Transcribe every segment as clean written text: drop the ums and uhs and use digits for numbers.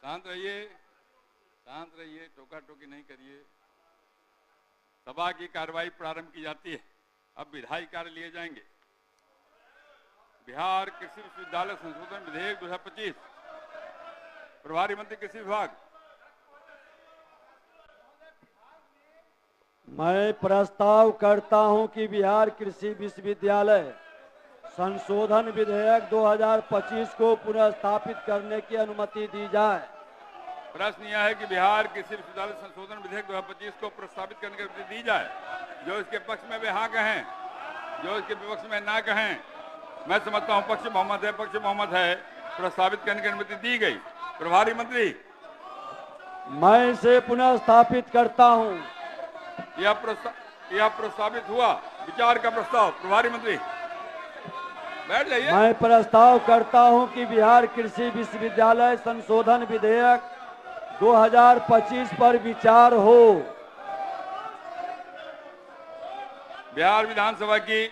शांत रहिए, टोका टोकी नहीं करिए। सभा की कार्रवाई प्रारंभ की जाती है। अब विधायी कार्य लिए जाएंगे। बिहार कृषि विश्वविद्यालय संशोधन विधेयक 2025। प्रभारी मंत्री कृषि विभाग। मैं प्रस्ताव करता हूं कि बिहार कृषि विश्वविद्यालय संशोधन विधेयक 2025 को पुनर्स्थापित करने की अनुमति दी जाए। प्रश्न यह है कि बिहार कृषि विश्वविद्यालय संशोधन विधेयक 2025 को प्रस्तावित करने की अनुमति दी जाए। जो इसके पक्ष में वे हाँ कहें, जो इसके विपक्ष में ना कहें। मैं समझता हूं पक्ष बहुमत है, प्रस्तावित करने की अनुमति दी गई। प्रभारी मंत्री। मैं इसे पुनर्स्थापित करता हूं। यह प्रस्तावित हुआ। विचार का प्रस्ताव। प्रभारी मंत्री बैठ जाइए। मैं प्रस्ताव करता हूं कि बिहार कृषि विश्वविद्यालय संशोधन विधेयक 2025 पर विचार हो। बिहार विधानसभा की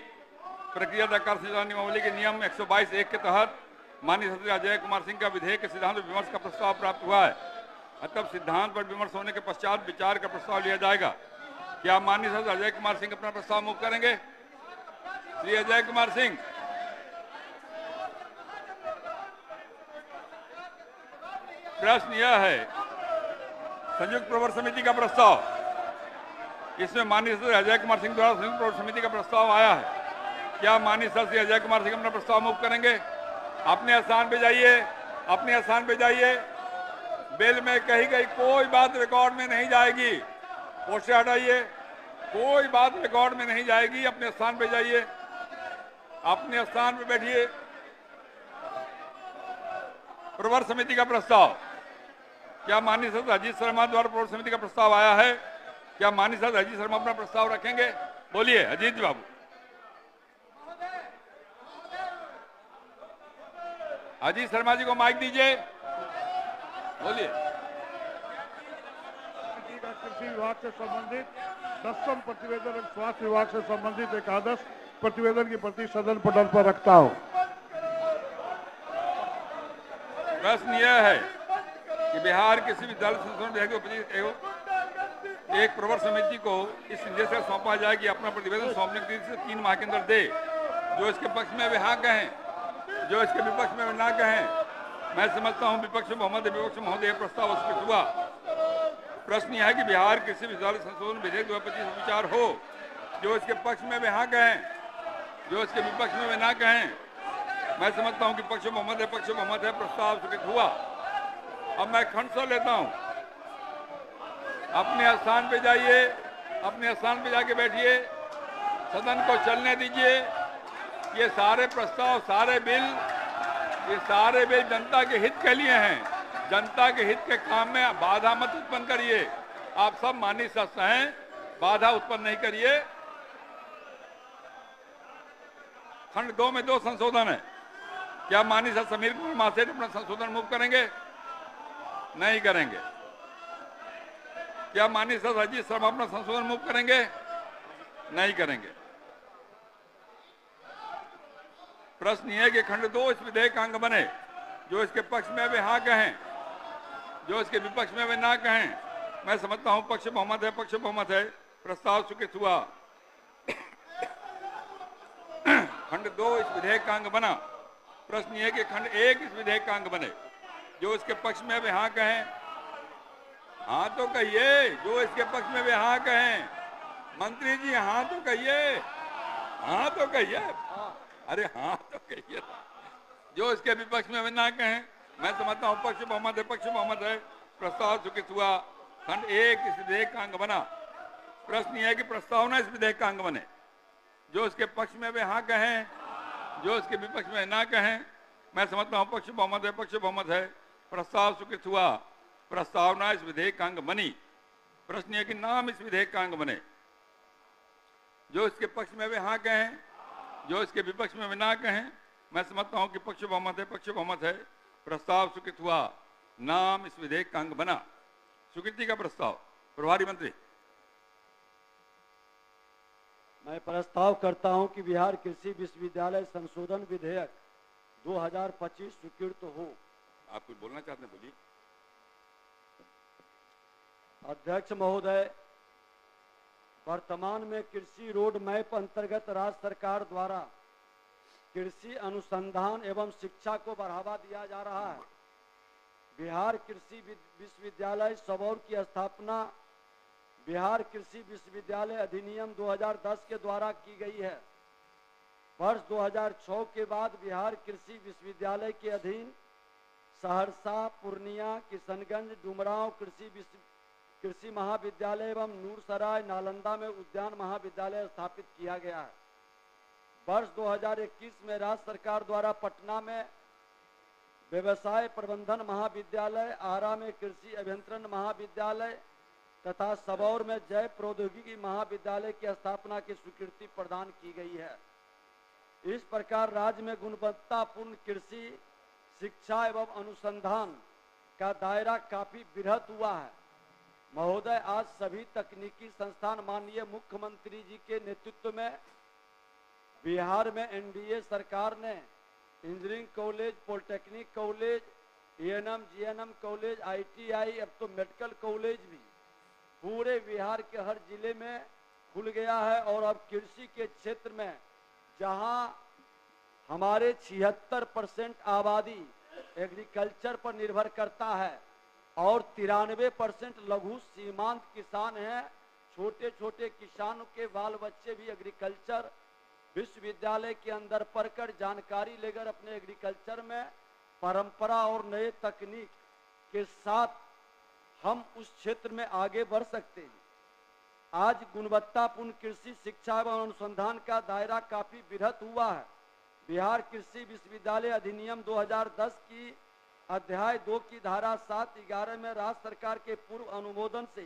प्रक्रिया आचार संहिता नियमावली के नियम 122(1) के तहत माननीय सदस्य अजय कुमार सिंह का विधेयक के सिद्धांत पर विमर्श का प्रस्ताव प्राप्त हुआ है। अतः सिद्धांत पर विमर्श होने के पश्चात विचार का प्रस्ताव लिया जाएगा। क्या माननीय सदस्य अजय कुमार सिंह अपना प्रस्ताव मूव करेंगे? श्री अजय कुमार सिंह। प्रश्न यह है, संयुक्त प्रवर समिति का प्रस्ताव। इसमें माननीय सदस्य अजय कुमार सिंह द्वारा संयुक्त प्रवर समिति का प्रस्ताव आया है। क्या माननीय सदस्य अजय कुमार सिंह अपना प्रस्ताव मूव करेंगे? अपने स्थान पे जाइए। बिल में कही गई कोई बात रिकॉर्ड में नहीं जाएगी। पोस्टर हटाइए। कोई बात रिकॉर्ड में नहीं जाएगी। अपने स्थान पे जाइए, अपने स्थान पे बैठिए। प्रवर समिति का प्रस्ताव। क्या माननीय सदस्य अजीत शर्मा द्वारा प्रवर समिति का प्रस्ताव आया है? क्या माननीय सदस्य अजीत शर्मा अपना प्रस्ताव रखेंगे? बोलिए अजीत बाबू। अजीत शर्मा जी को माइक दीजिए, बोलिए। कृषि विभाग से संबंधित 10वें प्रतिवेदन और स्वास्थ्य विभाग से संबंधित एकादश प्रतिवेदन की प्रति सदन पटल पर रखता हूं। प्रश्न यह है कि बिहार कृषि विद्यालय संशोधन विधेयक एक प्रवर समिति को इस निर्देश से सौंपा जाए कि अपना प्रतिवेदन सौंपने की तिथि से 3 माह के अंदर दे। जो इसके पक्ष में वे हाँ कहें, जो इसके विपक्ष में वे ना कहें। मैं समझता हूं विपक्ष महोदय प्रस्ताव स्वीकृत हुआ। प्रश्न यह है कि बिहार कृषि विश्वविद्यालय संशोधन विधेयक 2025 विचार हो। जो इसके पक्ष में वे हाँ कहें, जो इसके विपक्ष में वे ना कहें। मैं समझता हूं कि पक्ष बहुमत है, प्रस्ताव स्वीकृत हुआ। अब मैं खंड से लेता हूं। अपने स्थान पे जाइए, अपने स्थान पे जाके बैठिए। सदन को चलने दीजिए। ये सारे प्रस्ताव, सारे बिल जनता के हित के लिए हैं। जनता के हित के काम में बाधा मत उत्पन्न करिए। आप सब माननीय सदस्य हैं, बाधा उत्पन्न नहीं करिए। खंड 2 में 2 संशोधन है। क्या माननीय सदस्य समीर कुमार महासेठ अपना संशोधन मूव करेंगे? नहीं करेंगे। क्या माननीय सदस्य अजीत शर्मा अपना संशोधन मूव करेंगे? नहीं करेंगे। प्रश्न यह है कि खंड 2 इस विधेयक का अंग बने। जो इसके पक्ष में वे हाँ कहें, जो इसके विपक्ष में वे ना कहें। मैं समझता हूं पक्ष बहुमत है, प्रस्ताव स्वीकृत हुआ। खंड 2 इस विधेयक का अंग बना। प्रश्न यह है कि खंड 1 इस विधेयक का अंग बने। जो इसके पक्ष में वे हाँ कहें, हाँ तो कहिए। जो इसके पक्ष में वे हाँ कहें। मंत्री जी हाँ तो कहिए, हाँ तो कहिए। अरे हाँ तो कहिए। जो इसके विपक्ष में वे ना कहें। मैं समझता हूं पक्ष बहुमत है, प्रस्ताव स्वीकृत हुआ। खंड 1 इस विधेयक का अंग बना। प्रश्न यह है कि प्रस्तावना इस विधेयक का अंग बने। जो इसके पक्ष में वे हाँ कहें, जो इसके विपक्ष में ना कहें। मैं समझता हूं पक्ष बहुमत है, प्रस्ताव स्वीकृत हुआ। प्रस्तावना इस विधेयक का अंग बनी। प्रश्न यह कि नाम इस विधेयक का अंग बने। जो इसके पक्ष में वे हाँ कहें, जो इसके विपक्ष में वे ना कहें। मैं समझता हूं कि पक्ष बहुमत है, प्रस्ताव स्वीकृत हुआ। नाम इस विधेयक का अंग बना। स्वीकृति का प्रस्ताव। प्रभारी मंत्री। मैं प्रस्ताव करता हूं कि बिहार कृषि विश्वविद्यालय संशोधन विधेयक 2025 स्वीकृत हो। आप कुछ बोलना चाहते हैं, बोलिए। अध्यक्ष महोदय, वर्तमान में कृषि रोड मैप अंतर्गत राज्य सरकार द्वारा कृषि अनुसंधान एवं शिक्षा को बढ़ावा दिया जा रहा है। बिहार कृषि विश्वविद्यालय सबौर की स्थापना बिहार कृषि विश्वविद्यालय अधिनियम 2010 के द्वारा की गई है। वर्ष 2006 के बाद बिहार कृषि विश्वविद्यालय के अधीन सहरसा, पूर्णिया, किशनगंज, डुमरांव कृषि महाविद्यालय एवं नूरसराय, नालंदा में उद्यान महाविद्यालय स्थापित किया गया है। वर्ष 2021 में राज्य सरकार द्वारा पटना में व्यवसाय प्रबंधन महाविद्यालय, आरा में कृषि अभियंत्रण महाविद्यालय तथा सबौर में जैव प्रौद्योगिकी महाविद्यालय की स्थापना की स्वीकृति प्रदान की गई है। इस प्रकार राज्य में गुणवत्तापूर्ण कृषि शिक्षा एवं अनुसंधान का दायरा काफी वृहत हुआ है। महोदय, आज सभी तकनीकी संस्थान माननीय मुख्यमंत्री जी के नेतृत्व में बिहार में एनडीए सरकार ने engineering college, polytechnic college, ANM, GNM college, ITI, अब तो मेडिकल कॉलेज भी पूरे बिहार के हर जिले में खुल गया है। और अब कृषि के क्षेत्र में जहां हमारे 76% आबादी एग्रीकल्चर पर निर्भर करता है और 93% लघु सीमांत किसान हैं, छोटे छोटे किसानों के बाल बच्चे भी एग्रीकल्चर विश्वविद्यालय के अंदर पढ़कर जानकारी लेकर अपने एग्रीकल्चर में परंपरा और नए तकनीक के साथ हम उस क्षेत्र में आगे बढ़ सकते हैं। आज गुणवत्तापूर्ण कृषि शिक्षा एवं अनुसंधान का दायरा काफी वृहत हुआ है। बिहार कृषि विश्वविद्यालय अधिनियम 2010 की अध्याय 2 की धारा 7-11 में राज्य सरकार के पूर्व अनुमोदन से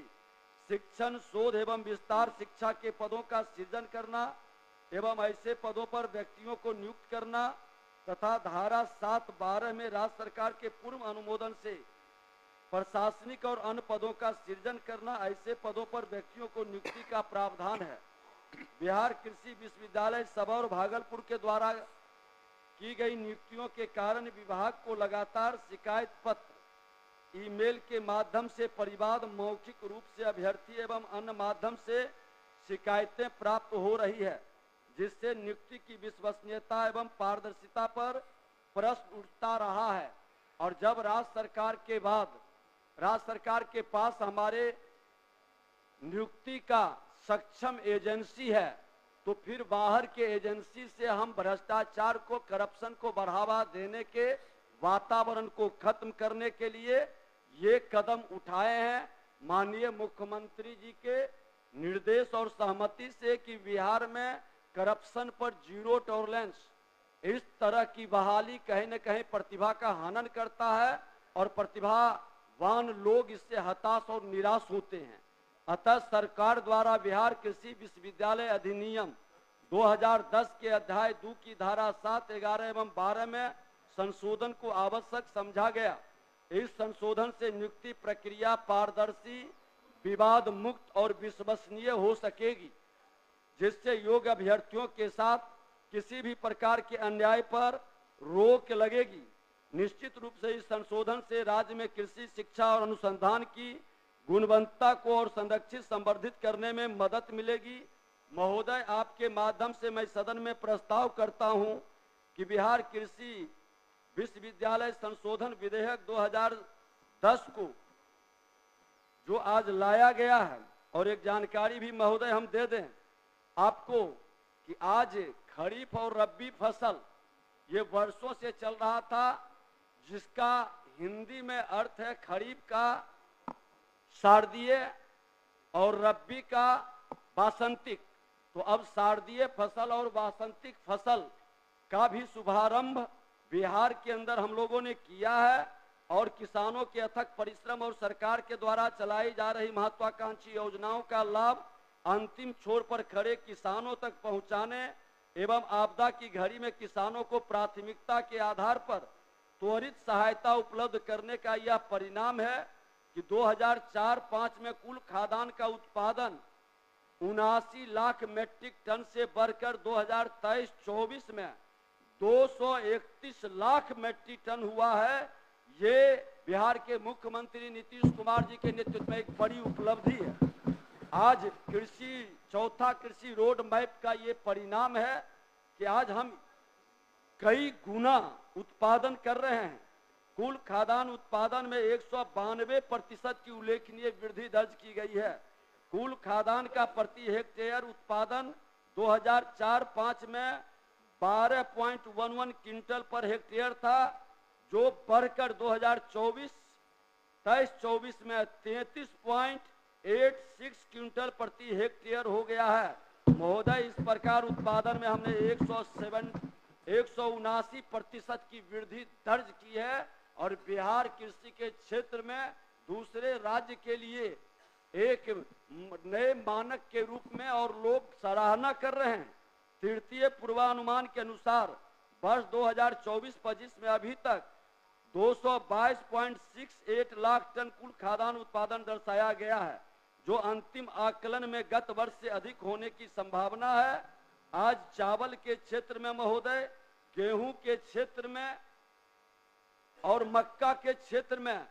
शिक्षण, शोध एवं विस्तार शिक्षा के पदों का सृजन करना एवं ऐसे पदों पर व्यक्तियों को नियुक्त करना तथा धारा 7-12 में राज्य सरकार के पूर्व अनुमोदन से प्रशासनिक और अन्य पदों का सृजन करना, ऐसे पदों पर व्यक्तियों को नियुक्ति का प्रावधान है। बिहार कृषि विश्वविद्यालय सबौर भागलपुर के द्वारा की गई नियुक्तियों के कारण विभाग को लगातार शिकायत पत्र, ईमेल के माध्यम से परिवाद, मौखिक रूप से अभ्यर्थी एवं अन्य माध्यम से शिकायतें प्राप्त हो रही है, जिससे नियुक्ति की विश्वसनीयता एवं पारदर्शिता पर प्रश्न उठता रहा है। और जब राज्य सरकार के पास हमारे नियुक्ति का सक्षम एजेंसी है, तो फिर बाहर के एजेंसी से हम भ्रष्टाचार को, करप्शन को बढ़ावा देने के वातावरण को खत्म करने के लिए ये कदम उठाए हैं माननीय मुख्यमंत्री जी के निर्देश और सहमति से कि बिहार में करप्शन पर जीरो टॉलरेंस। इस तरह की बहाली कहीं न कहीं प्रतिभा का हनन करता है और प्रतिभावान लोग इससे हताश और निराश होते हैं। अतः सरकार द्वारा बिहार कृषि विश्वविद्यालय अधिनियम 2010 के अध्याय 2 की धारा 7, 11 एवं 12 में संशोधन को आवश्यक समझा गया। इस संशोधन से नियुक्ति प्रक्रिया पारदर्शी, विवाद मुक्त और विश्वसनीय हो सकेगी, जिससे योग्य अभ्यर्थियों के साथ किसी भी प्रकार के अन्याय पर रोक लगेगी। निश्चित रूप से इस संशोधन से राज्य में कृषि शिक्षा और अनुसंधान की गुणवत्ता को और संरक्षित संवर्धित करने में मदद मिलेगी। महोदय, आपके माध्यम से मैं सदन में प्रस्ताव करता हूं कि बिहार कृषि विश्वविद्यालय संशोधन विधेयक 2010 को जो आज लाया गया है, और एक जानकारी भी महोदय हम दे दें आपको कि आज खरीफ और रबी फसल ये वर्षों से चल रहा था, जिसका हिंदी में अर्थ है खरीफ का शारदीय और रबी का वासंतिक। तो अब शारदीय फसल और वासंतिक फसल का भी शुभारंभ बिहार के अंदर हम लोगों ने किया है और किसानों के अथक परिश्रम और सरकार के द्वारा चलाई जा रही महत्वाकांक्षी योजनाओं का लाभ अंतिम छोर पर खड़े किसानों तक पहुंचाने एवं आपदा की घड़ी में किसानों को प्राथमिकता के आधार पर त्वरित सहायता उपलब्ध करने का यह परिणाम है कि 2004-05 में कुल खाद्यान्न का उत्पादन 79 लाख मीट्रिक टन से बढ़कर 2023-24 में 231 लाख मीट्रिक टन हुआ है। ये बिहार के मुख्यमंत्री नीतीश कुमार जी के नेतृत्व में एक बड़ी उपलब्धि है। आज चौथा कृषि रोड मैप का ये परिणाम है कि आज हम कई गुना उत्पादन कर रहे हैं। कुल खाद्यान्न उत्पादन में 192% की उल्लेखनीय वृद्धि दर्ज की गई है। कुल खाद्यान्न का प्रति हेक्टेयर उत्पादन 2004-05 में 12.11 क्विंटल पर हेक्टेयर था, जो बढ़कर 2023-24 में 33.86 क्विंटल प्रति हेक्टेयर हो गया है। महोदय, इस प्रकार उत्पादन में हमने 179% की वृद्धि दर्ज की है और बिहार कृषि के क्षेत्र में दूसरे राज्य के लिए एक नए मानक के रूप में और लोग सराहना कर रहे हैं। तृतीय पूर्वानुमान के अनुसार वर्ष 2024-25 में अभी तक 222.68 लाख टन कुल खाद्यान्न उत्पादन दर्शाया गया है, जो अंतिम आकलन में गत वर्ष से अधिक होने की संभावना है। आज चावल के क्षेत्र में महोदय, गेहूं के क्षेत्र में और मक्का के क्षेत्र में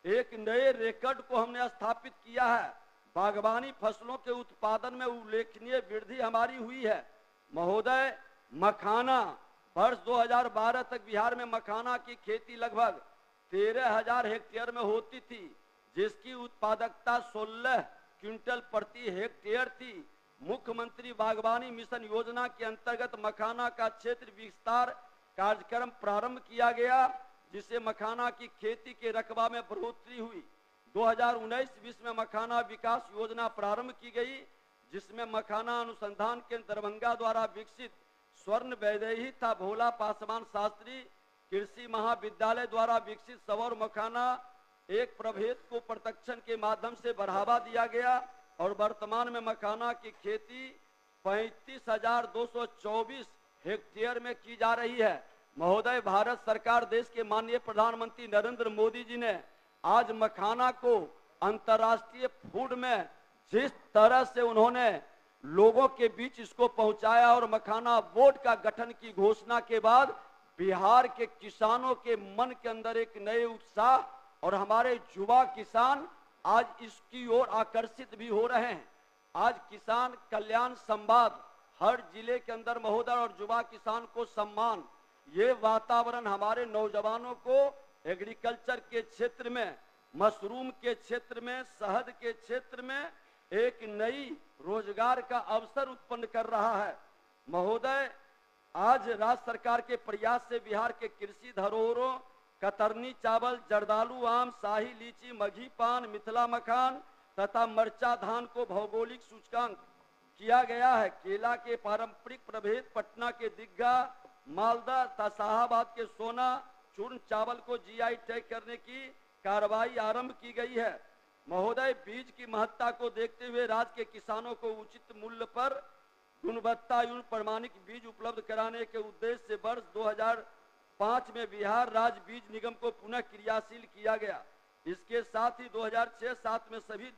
एक नए रिकॉर्ड को हमने स्थापित किया है। बागवानी फसलों के उत्पादन में उल्लेखनीय वृद्धि हमारी हुई है। महोदय, मखाना वर्ष 2012 तक बिहार में मखाना की खेती लगभग 13,000 हेक्टेयर में होती थी, जिसकी उत्पादकता 16 क्विंटल प्रति हेक्टेयर थी। मुख्यमंत्री बागवानी मिशन योजना के अंतर्गत मखाना का क्षेत्र विस्तार कार्यक्रम प्रारंभ किया गया, जिससे मखाना की खेती के रकबा में बढ़ोतरी हुई। 2019-20 में मखाना विकास योजना प्रारंभ की गई, जिसमें मखाना अनुसंधान केंद्र दरभंगा द्वारा विकसित स्वर्ण वैदेही था भोला पासवान शास्त्री कृषि महाविद्यालय द्वारा विकसित सवर मखाना एक प्रभेद को प्रशिक्षण के माध्यम से बढ़ावा दिया गया और वर्तमान में मखाना की खेती 35,224 हेक्टेयर में की जा रही है। महोदय, भारत सरकार, देश के माननीय प्रधानमंत्री नरेंद्र मोदी जी ने आज मखाना को अंतर्राष्ट्रीय फूड में जिस तरह से उन्होंने लोगों के बीच इसको पहुंचाया और मखाना बोर्ड का गठन की घोषणा के बाद बिहार के किसानों के मन के अंदर एक नए उत्साह और हमारे युवा किसान आज इसकी ओर आकर्षित भी हो रहे हैं। आज किसान कल्याण संवाद हर जिले के अंदर महोदय और युवा किसान को सम्मान, ये वातावरण हमारे नौजवानों को एग्रीकल्चर के क्षेत्र में, मशरूम के क्षेत्र में, शहद के क्षेत्र में एक नई रोजगार का अवसर उत्पन्न कर रहा है। महोदय, आज राज्य सरकार के प्रयास से बिहार के कृषि धरोहरों कतरनी चावल, जर्दालू आम, शाही लीची, मघी पान, मिथिला मखान तथा मरचा धान को भौगोलिक सूचकांक किया गया है। केला के पारंपरिक प्रभेद पटना के दिग्गा, मालदा तथा शाहाबाद के सोना चूर्ण चावल को जीआई टैग करने की कार्रवाई आरंभ की गई है। महोदय, बीज की महत्ता को देखते हुए राज्य के किसानों को उचित मूल्य पर गुणवत्तायुक्त प्रमाणिक बीज उपलब्ध कराने के उद्देश्य से वर्ष 2005 में बिहार राज्य बीज निगम को पुनः क्रियाशील किया गया। इसके साथ ही 2006-07 में सभी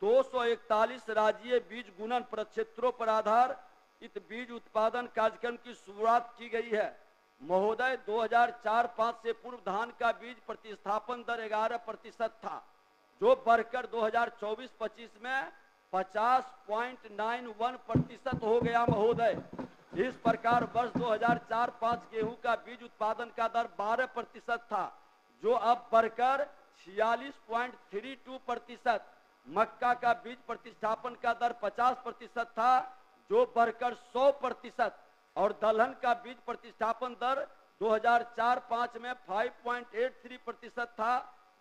241 राज्यीय बीज गुणन प्रक्षेत्रों पर आधारित बीज उत्पादन कार्यक्रम की शुरुआत की गई है। महोदय, 2004-05 से पूर्व धान का बीज प्रतिस्थापन दर 11% था, जो बढ़कर 2024-25 में 50.91% हो गया। महोदय, इस प्रकार वर्ष 2004-05 गेहूं का बीज उत्पादन का दर 12% था, जो अब बढ़कर 46.32%, मक्का का बीज प्रतिस्थापन का दर 50% था, जो बढ़कर 100%, और दलहन का बीज प्रतिस्थापन दर 2004-05 में 5.83% था,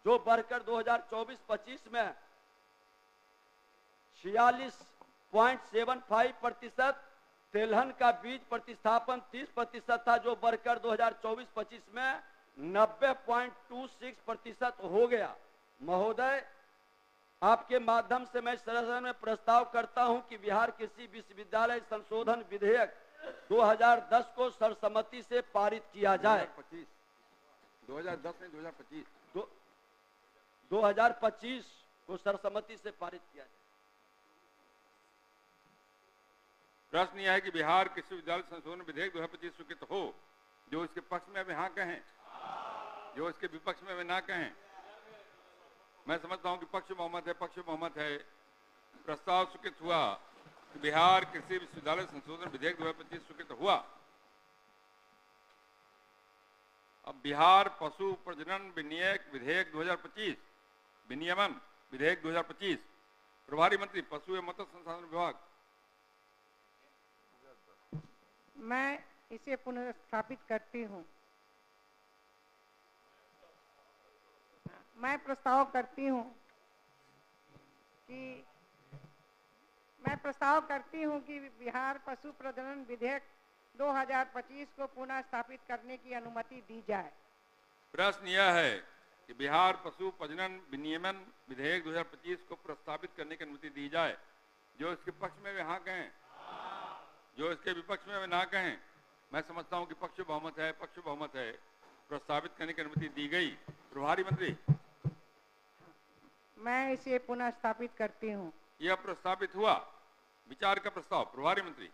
जो बढ़कर 2024-25 में 46.75%। तेलहन का बीज प्रतिस्थापन 30% था, जो बढ़कर 2024-25 में 90.26% हो गया। महोदय, आपके माध्यम से मैं सदन में प्रस्ताव करता हूं कि बिहार कृषि विश्वविद्यालय संशोधन विधेयक 2010 को सर्वसम्मति से पारित किया जाए। 2010 नहीं, 2025 2025 को सर्वसम्मति से पारित किया जाए। प्रश्न यह है कि बिहार कृषि विद्यालय संशोधन विधेयक 2025 स्वीकृत हो। जो इसके पक्ष में वे हाँ कहें, जो इसके विपक्ष में वे ना कहें। मैं समझता हूं कि पक्ष बहुमत है। प्रस्ताव स्वीकृत हुआ कि बिहार कृषि विश्वविद्यालय संशोधन विधेयक 2025 स्वीकृत हुआ। अब बिहार पशु प्रजनन विधेयक 2025 विनियमन विधेयक 2025 प्रभारी मंत्री पशु एवं मत्स्य संसाधन विभाग। मैं इसे पुनर्स्थापित करती हूँ। मैं प्रस्ताव करती हूँ कि बिहार पशु प्रजनन विधेयक 2025 को पुनः स्थापित करने की अनुमति दी जाए। प्रश्न यह है कि बिहार पशु प्रजनन विनियमन विधेयक 2025 को प्रस्तावित करने की अनुमति दी जाए। जो इसके पक्ष में वे हाँ कहें, जो इसके विपक्ष में वे ना कहें। मैं समझता हूं कि पक्ष बहुमत है, प्रस्तावित करने की अनुमति दी गई। प्रभारी मंत्री मैं इसे पुनः स्थापित करती हूँ। यह प्रस्तावित हुआ। विचार का प्रस्ताव। प्रभारी मंत्री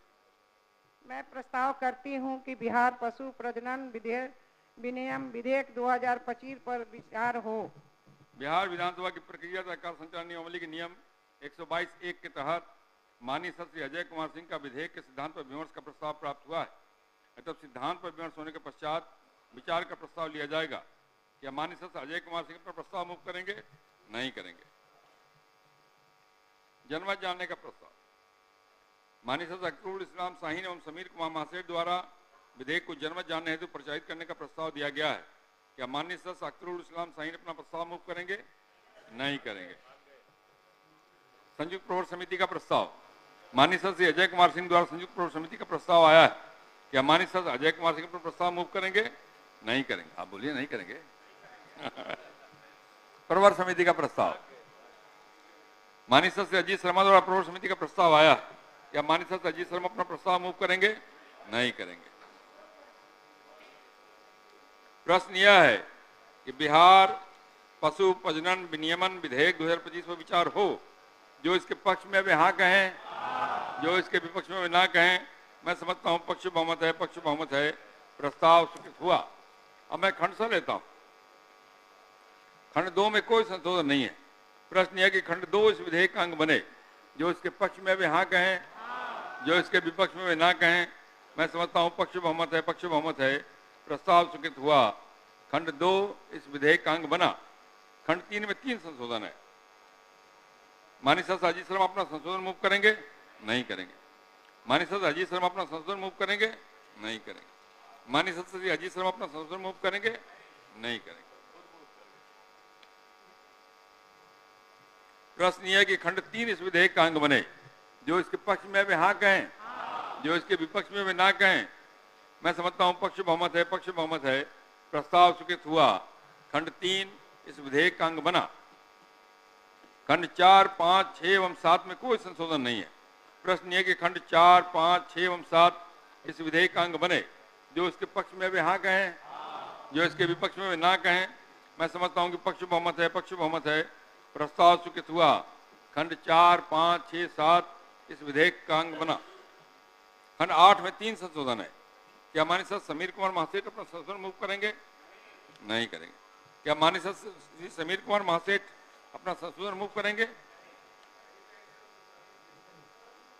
मैं प्रस्ताव करती हूँ कि बिहार पशु प्रजनन विनियम विधेयक 2025 पर विचार हो। बिहार विधानसभा की प्रक्रिया तथा कार्य संचालन नियमावली के नियम 122(1) के तहत माननीय सदस्य श्री अजय कुमार सिंह का विधेयक के सिद्धांत पर विमर्श का प्रस्ताव प्राप्त हुआ है। तब सिद्धांत पर विमर्श होने के पश्चात विचार का प्रस्ताव लिया जाएगा। क्या माननीय सदस्य अजय कुमार सिंह पर प्रस्ताव मूव करेंगे? नहीं करेंगे। जनमत जानने का प्रस्ताव। माननीय सदस्य अख्तरुल इस्लाम शाहीन एवं समीर कुमार महाशय द्वारा विधेयक को जनमत जानने हेतु प्रचारित करने का प्रस्ताव दिया गया है। क्या माननीय सदस्य अख्तरुल इस्लाम शाहीन अपना प्रस्ताव मूव करेंगे? नहीं करेंगे। संयुक्त प्रवर समिति का प्रस्ताव। माननीय सदस्य अजय कुमार सिंह द्वारा संयुक्त प्रवर समिति का प्रस्ताव आया है। क्या माननीय सदस्य अजय कुमार सिंह पर प्रस्ताव मूव करेंगे? नहीं करेंगे। आप बोलिए नहीं करेंगे। प्रवर समिति का प्रस्ताव। माननीय सदस्य अजीत शर्मा द्वारा प्रवर समिति का प्रस्ताव आया। क्या माननीय सदस्य अजीत शर्मा अपना प्रस्ताव मूव करेंगे? नहीं करेंगे। प्रश्न यह है कि बिहार पशु प्रजनन विनियमन विधेयक 2025 पर विचार हो। जो इसके पक्ष में वे हाँ कहें, जो इसके विपक्ष में वे ना कहें। मैं समझता हूं पक्ष बहुमत है। प्रस्ताव स्वीकृत हुआ। अब मैं खंड सा लेता हूं। खंड 2 में कोई संशोधन नहीं है। प्रश्न यह कि खंड 2 इस विधेयक का अंग बने। जो इसके पक्ष में वे हाँ कहें, जो इसके विपक्ष में वे ना कहें। मैं समझता हूं पक्ष बहुमत है। प्रस्ताव स्वीकृत हुआ। खंड 2 इस विधेयक का अंग बना। खंड 3 में 3 संशोधन है। माननीय सदस्य अजीत शर्मा अपना संशोधन मूव करेंगे? नहीं करेंगे। माननीय सदस्य अजीत शर्मा अपना संशोधन मूव करेंगे? नहीं करेंगे। माननीय सदस्य अजीत शर्मा अपना संशोधन मूव करेंगे? नहीं करेंगे। प्रश्न यह है कि खंड 3 इस विधेयक का अंग बने। जो इसके पक्ष में वे हाँ कहें, जो इसके विपक्ष में वे ना कहें। मैं समझता हूं पक्ष बहुमत है। प्रस्ताव स्वीकृत हुआ। खंड 3 इस विधेयक का अंग बना। खंड 4, 5, 6 एवं 7 में कोई संशोधन नहीं है। प्रश्न यह कि खंड 4, 5, 6 एवं 7 इस विधेयक का अंग बने। जो इसके पक्ष में वे हाँ कहें, जो इसके विपक्ष में वे ना कहें। मैं समझता हूं कि पक्ष बहुमत है। प्रस्ताव स्वीकृत हुआ। खंड 4, 5, 6, 7 इस विधेयक का अंग बना। खंड 8 में 3 संशोधन है। क्या माननीय सदस्य समीर कुमार महासेठ अपना संशोधन मूव करेंगे? नहीं करेंगे। क्या माननीय सदस्य समीर कुमार महासेठ अपना संशोधन मूव करेंगे?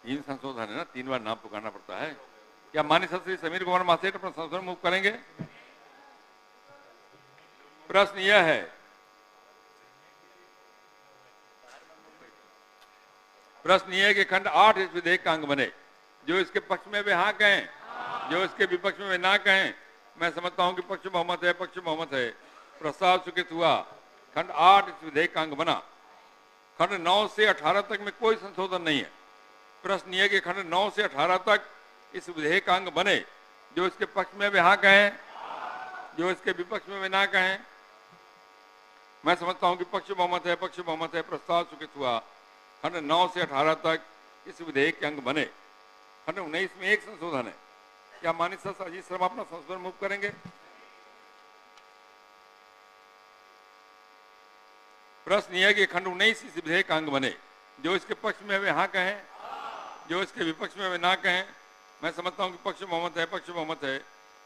3 संशोधन है ना, 3 बार नाम पुकारना पड़ता है। क्या माननीय सदस्य समीर कुमार महासेठ अपना संशोधन मूव करेंगे? प्रश्न यह है कि खंड 8 इस विधेयक का अंग बने। जो इसके पक्ष में वे हाँ कहें, जो इसके विपक्ष में वे ना कहें। मैं समझता हूं कि पक्ष बहुमत है। प्रस्ताव स्वीकृत हुआ। खंड 8 इस विधेयक का अंग बना। खंड 9 से 18 तक में कोई संशोधन नहीं है। प्रश्न यह कि खंड 9 से 18 तक इस विधेयक का अंग बने। जो इसके पक्ष में वे हाँ कहें, जो इसके विपक्ष में वे ना कहें। मैं समझता हूं कि पक्ष बहुमत है। प्रस्ताव स्वीकृत हुआ। खंड 9 से 18 तक इस विधेयक के अंग बने। खंड 19 में 1 संशोधन है। क्या माननीय सदस्य अजीत शर्मा अपना संशोधन मूव करेंगे? प्रश्न यह है कि खंड 19 इस विधेयक का अंग बने। जो इसके पक्ष में वे हाँ कहें, जो इसके विपक्ष में वे ना कहें। मैं समझता हूं कि पक्ष बहुमत है।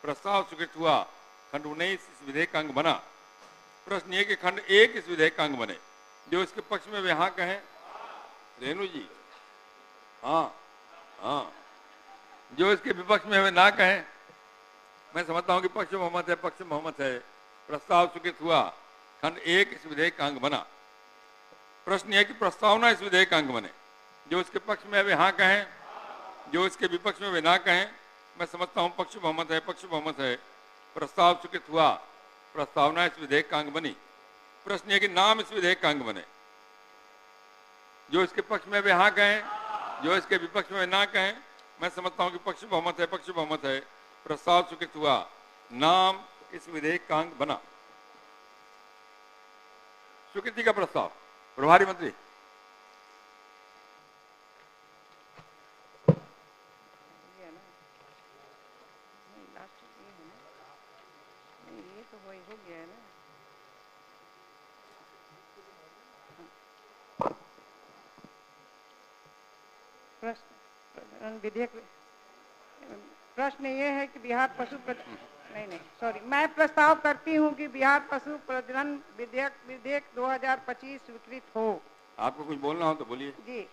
प्रस्ताव स्वीकृत हुआ। खंड 19 इस विधेयक का अंग बना। प्रश्न यह कि खंड 1 इस विधेयक का अंग बने। जो इसके पक्ष में वे हाँ कहें। रेणु जी, हाँ हाँ। जो इसके विपक्ष में वे ना कहें। मैं समझता हूं कि पक्ष बहुमत है, पक्ष बहुमत है। प्रस्ताव स्वीकृत हुआ। खंड 1 इस विधेयक का अंग बना। प्रश्न यह कि प्रस्तावना इस विधेयक का अंग बने। जो इसके पक्ष में वे हाँ कहें, जो इसके विपक्ष में वे ना कहें। मैं समझता हूं पक्ष बहुमत है, पक्ष बहुमत है। प्रस्ताव स्वीकृत हुआ। प्रस्तावना इस विधेयक का अंग बनी। प्रश्न यह कि नाम इस विधेयक का अंग बने। जो इसके पक्ष में वे हाँ कहें, जो इसके विपक्ष में वे ना कहें। मैं समझता हूं कि पक्ष बहुमत है, पक्ष बहुमत है। प्रस्ताव स्वीकृत हुआ। नाम इस विधेयक का अंग बना। स्वीकृति का प्रस्ताव प्रभारी मंत्री। प्रश्न ये है कि बिहार पशु नहीं सॉरी, मैं प्रस्ताव करती हूँ कि बिहार पशु प्रजनन विधेयक 2025 स्वीकृत हो। आपको कुछ बोलना हो तो बोलिए। जी,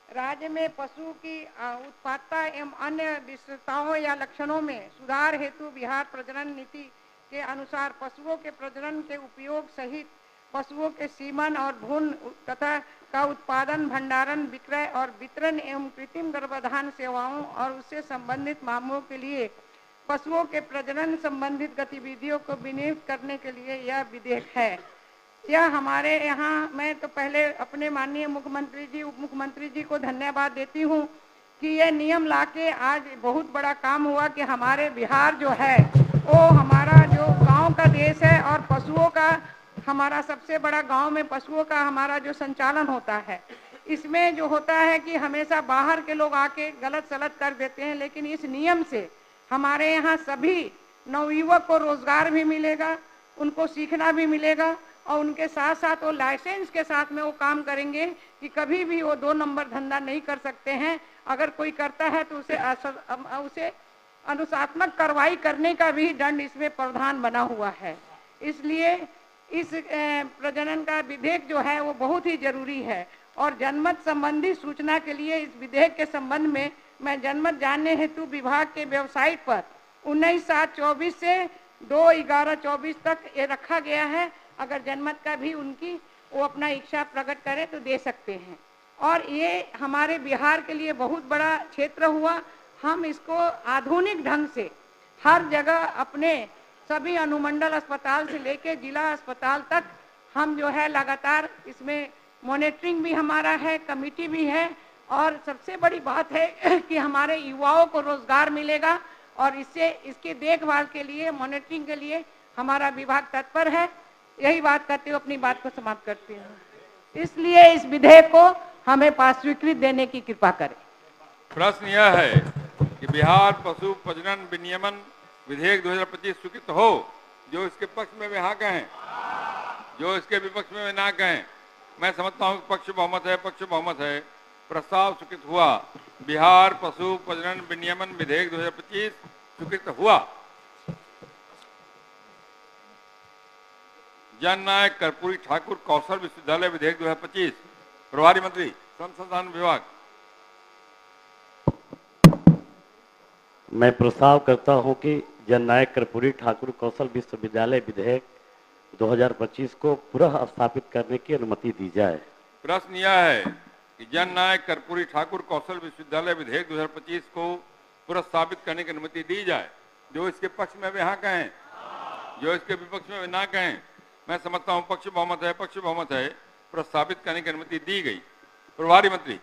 राज्य में पशु की उत्पादकता एवं अन्य विशेषताओं या लक्षणों में सुधार हेतु बिहार प्रजनन नीति के अनुसार पशुओं के प्रजनन के उपयोग सहित पशुओं के सीमन और भ्रूण तथा का उत्पादन, भंडारण, विक्रय और वितरण एवं कृत्रिम गर्भाधान सेवाओं और उससे संबंधित मामलों के लिए पशुओं के प्रजनन संबंधित गतिविधियों को विनियमित करने के लिए यह विधेयक है। यह हमारे यहाँ, मैं तो पहले अपने माननीय मुख्यमंत्री जी, उप मुख्यमंत्री जी को धन्यवाद देती हूँ कि यह नियम लाके आज बहुत बड़ा काम हुआ कि हमारे बिहार जो है वो हमारा जो गांव का देश है और पशुओं का हमारा सबसे बड़ा गांव में पशुओं का हमारा जो संचालन होता है। इसमें जो होता है कि हमेशा बाहर के लोग आके गलत सलत कर देते हैं, लेकिन इस नियम से हमारे यहाँ सभी नवयुवक को रोजगार भी मिलेगा, उनको सीखना भी मिलेगा और उनके साथ साथ वो लाइसेंस के साथ में वो काम करेंगे कि कभी भी वो 2 नंबर धंधा नहीं कर सकते हैं। अगर कोई करता है तो उसे अनुशासनात्मक कार्रवाई करने का भी दंड इसमें प्रावधान बना हुआ है। इसलिए इस प्रजनन का विधेयक जो है वो बहुत ही जरूरी है। और जनमत संबंधी सूचना के लिए इस विधेयक के संबंध में मैं जनमत जानने हेतु विभाग के वेबसाइट पर 19/7/24 से 2/11/24 तक ये रखा गया है। अगर जनमत का भी उनकी वो अपना इच्छा प्रकट करे तो दे सकते हैं। और ये हमारे बिहार के लिए बहुत बड़ा क्षेत्र हुआ। हम इसको आधुनिक ढंग से हर जगह अपने सभी अनुमंडल अस्पताल से लेके जिला अस्पताल तक हम जो है लगातार इसमें मॉनिटरिंग भी हमारा है, कमेटी भी है। और सबसे बड़ी बात है कि हमारे युवाओं को रोजगार मिलेगा और इससे इसकी देखभाल के लिए, मॉनिटरिंग के लिए हमारा विभाग तत्पर है। यही बात करते हुए अपनी बात को समाप्त करती हूँ। इसलिए इस विधेयक को हमें पास स्वीकृत देने की कृपा करें। प्रश्न यह है कि बिहार पशु प्रजनन विनियमन विधेयक 2025 स्वीकृत हो। जो इसके पक्ष में वे हाँ कहें, जो इसके विपक्ष में वे ना कहें। मैं समझता हूँ पक्ष बहुमत है, पक्ष बहुमत है। प्रस्ताव स्वीकृत हुआ। बिहार पशु प्रजनन विनियमन विधेयक 2025 स्वीकृत हुआ। जन नायक कर्पूरी ठाकुर कौशल विश्वविद्यालय विधेयक 2025। प्रभारी मंत्री श्रम संसाधन विभाग। मैं प्रस्ताव करता हूं कि जननायक कर्पूरी ठाकुर कौशल विश्वविद्यालय विधेयक 2025 को पुनः स्थापित करने की अनुमति दी जाए। प्रश्न यह है कि जननायक कर्पूरी ठाकुर कौशल विश्वविद्यालय विधेयक 2025 को पुनः स्थापित करने की अनुमति दी जाए। जो इसके पक्ष में वे हाँ कहें, जो इसके विपक्ष में वे ना कहें। मैं समझता हूं पक्ष बहुमत है, पक्ष बहुमत है। प्रस्तावित करने की अनुमति दी गई। प्रभारी मंत्री।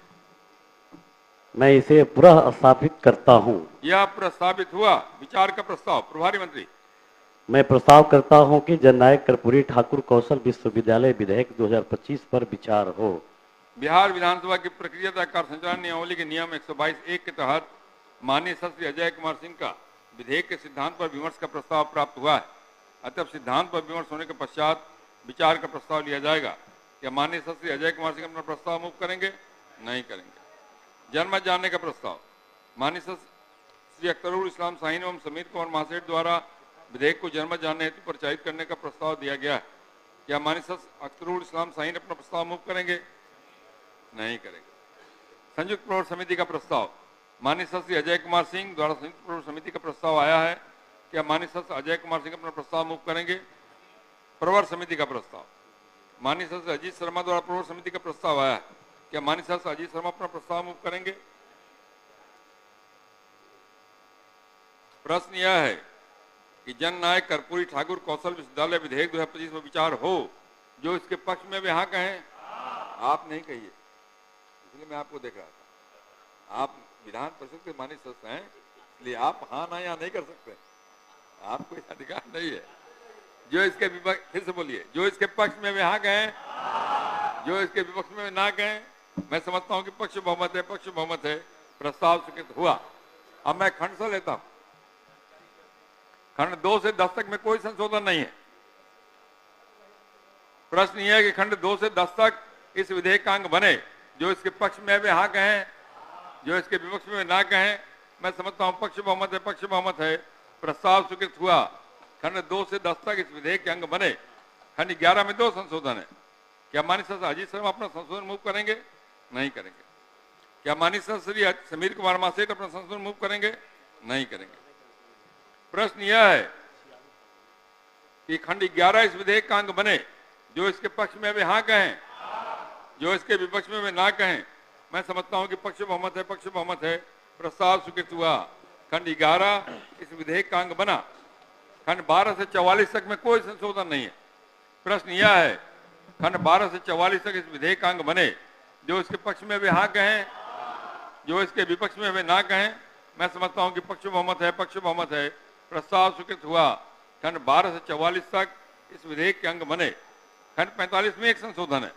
मैं इसे पुनः स्थापित करता हूं। यह प्रस्तावित हुआ। विचार का प्रस्ताव प्रभारी मंत्री। मैं प्रस्ताव करता हूं कि जननायक कर्पूरी ठाकुर कौशल विश्वविद्यालय विधेयक 2025 पर विचार हो। बिहार विधानसभा की प्रक्रिया तथा कार्य संचालन नियमावली के नियम 122(1) के तहत माननीय श्री अजय कुमार सिंह का विधेयक के सिद्धांत पर विमर्श का प्रस्ताव प्राप्त हुआ है। अतः सिद्धांत पर विमर्श होने के पश्चात विचार का प्रस्ताव लिया जाएगा। क्या माननीय श्री अजय कुमार सिंह अपना प्रस्ताव मूव करेंगे? नहीं करेंगे। जनमत जानने का प्रस्ताव। माननीय श्री अख्तरुल इस्लाम शाहीन एवं समीर कुमार महासेठ द्वारा विधेयक को जनमत जानने हेतु परिचालित करने का प्रस्ताव दिया गया है। क्या माननीय सदस्य अख्तरुल इस्लाम शाहीन अपना प्रस्ताव मूव करेंगे? नहीं करेंगे। संयुक्त प्रवर समिति का प्रस्ताव माननीय सदस्य अजय कुमार सिंह द्वारा संयुक्त प्रवर समिति का प्रस्ताव आया है। क्या माननीय सदस्य अजय कुमार सिंह अपना प्रस्ताव मूव करेंगे? प्रवर समिति का प्रस्ताव माननीय सदस्य अजीत शर्मा द्वारा प्रवर समिति का प्रस्ताव आया है। क्या माननीय सदस्य अजीत शर्मा अपना प्रस्ताव मूव करेंगे? प्रश्न यह है कि जन नायक कर्पूरी ठाकुर कौशल विश्वविद्यालय विधेयक 2025 में विचार हो। जो इसके पक्ष में वे हाँ कहें। आप नहीं कहिए, इसलिए मैं आपको देख रहा था। आप विधान परिषद के माननीय सदस्य हैं, इसलिए आप हाँ ना या नहीं कर सकते, आपको इसका अधिकार नहीं है। जो इसके विपक्ष, फिर से बोलिए, जो इसके पक्ष में वे हाँ कहें, जो इसके विपक्ष में ना कहें। मैं समझता हूं कि पक्ष बहुमत है, पक्ष बहुमत है, प्रस्ताव स्वीकृत हुआ। अब मैं खंड से लेता हूं। खंड 2 से 10 तक में कोई संशोधन नहीं है। प्रश्न यह है कि खंड 2 से 10 तक इस विधेयक का अंग बने। जो इसके पक्ष में वे हाँ कहें, जो इसके विपक्ष में ना कहें। मैं समझता हूं पक्ष बहुमत है, पक्ष बहुमत है, प्रस्ताव स्वीकृत हुआ। खंड 2 से 10 तक इस विधेयक के अंग बने। खंड 11 में 2 संशोधन है। क्या माननीय सदस्य अजीत शर्मा अपना संशोधन मूव करेंगे? नहीं करेंगे। क्या माननीय सदस्य श्री समीर कुमार महासेठ अपना संशोधन मूव करेंगे? नहीं करेंगे। प्रश्न यह है कि खंड 11 इस विधेयक का अंग बने। जो इसके पक्ष में वे हाँ कहें, जो इसके विपक्ष में वे ना कहें। मैं समझता हूं कि पक्ष बहुमत है, पक्ष बहुमत है, प्रस्ताव स्वीकृत हुआ। खंड 11 इस विधेयक का अंग बना। खंड 12 से 44 तक में कोई संशोधन नहीं है। प्रश्न यह है खंड 12 से 44 तक इस विधेयक का अंग बने। जो इसके पक्ष में वे हाँ कहें, जो इसके विपक्ष में वे ना कहें। मैं समझता हूं कि पक्ष बहुमत है, पक्ष बहुमत है, प्रस्ताव स्वीकृत हुआ। खंड 12 से 44 तक इस विधेयक के अंग बने। खंड 45 में एक संशोधन है।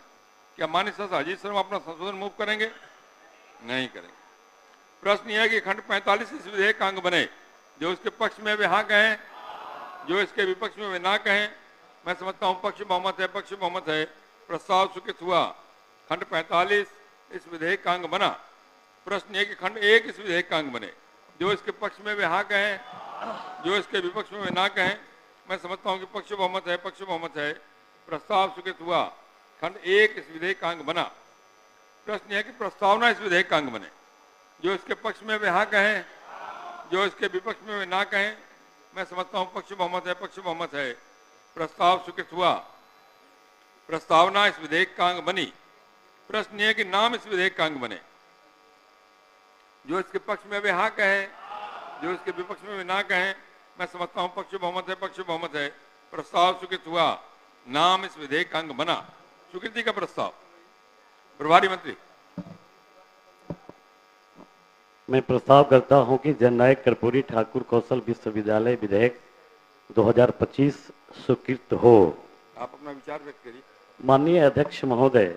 क्या माननीय सदस्य अजीत शर्मा अपना संशोधन मूव करेंगे? नहीं करेंगे। प्रश्न यह है कि खंड 45 इस विधेयक का अंग बने। जो इसके पक्ष में वे हाँ कहें, जो इसके विपक्ष में वे ना कहें। मैं समझता हूं पक्ष बहुमत है, पक्ष बहुमत है, प्रस्ताव स्वीकृत हुआ। खंड 45 इस विधेयक का अंग बना। प्रश्न यह कि खंड 1 इस विधेयक का अंग बने। जो इसके पक्ष में वे हाँ कहें, जो इसके विपक्ष में वे ना कहें। मैं समझता हूं कि पक्ष बहुमत है, पक्ष बहुमत है, प्रस्ताव स्वीकृत हुआ। खंड 1 इस विधेयक का अंग बना। प्रश्न यह है कि प्रस्तावना इस विधेयक का अंग बने। जो इसके पक्ष में वे हाँ कहें, जो इसके विपक्ष में वे ना कहें। मैं समझता हूं पक्ष बहुमत है, पक्ष बहुमत है, प्रस्ताव स्वीकृत हुआ। प्रस्तावना इस विधेयक का अंग बनी। प्रश्न यह है कि नाम इस विधेयक का अंग बने। जो इसके पक्ष में वे हाँ कहें, जो इसके विपक्ष में वे ना कहें। मैं समझता हूं पक्ष बहुमत है, पक्ष बहुमत है, प्रस्ताव स्वीकृत हुआ। नाम इस विधेयक का अंग बना। स्वीकृति का प्रस्ताव प्रभारी मंत्री। मैं प्रस्ताव करता हूं कि जननायक कर्पूरी ठाकुर कौशल विश्वविद्यालय विधेयक 2025 स्वीकृत हो। आप अपना विचार व्यक्त करिए। माननीय अध्यक्ष महोदय,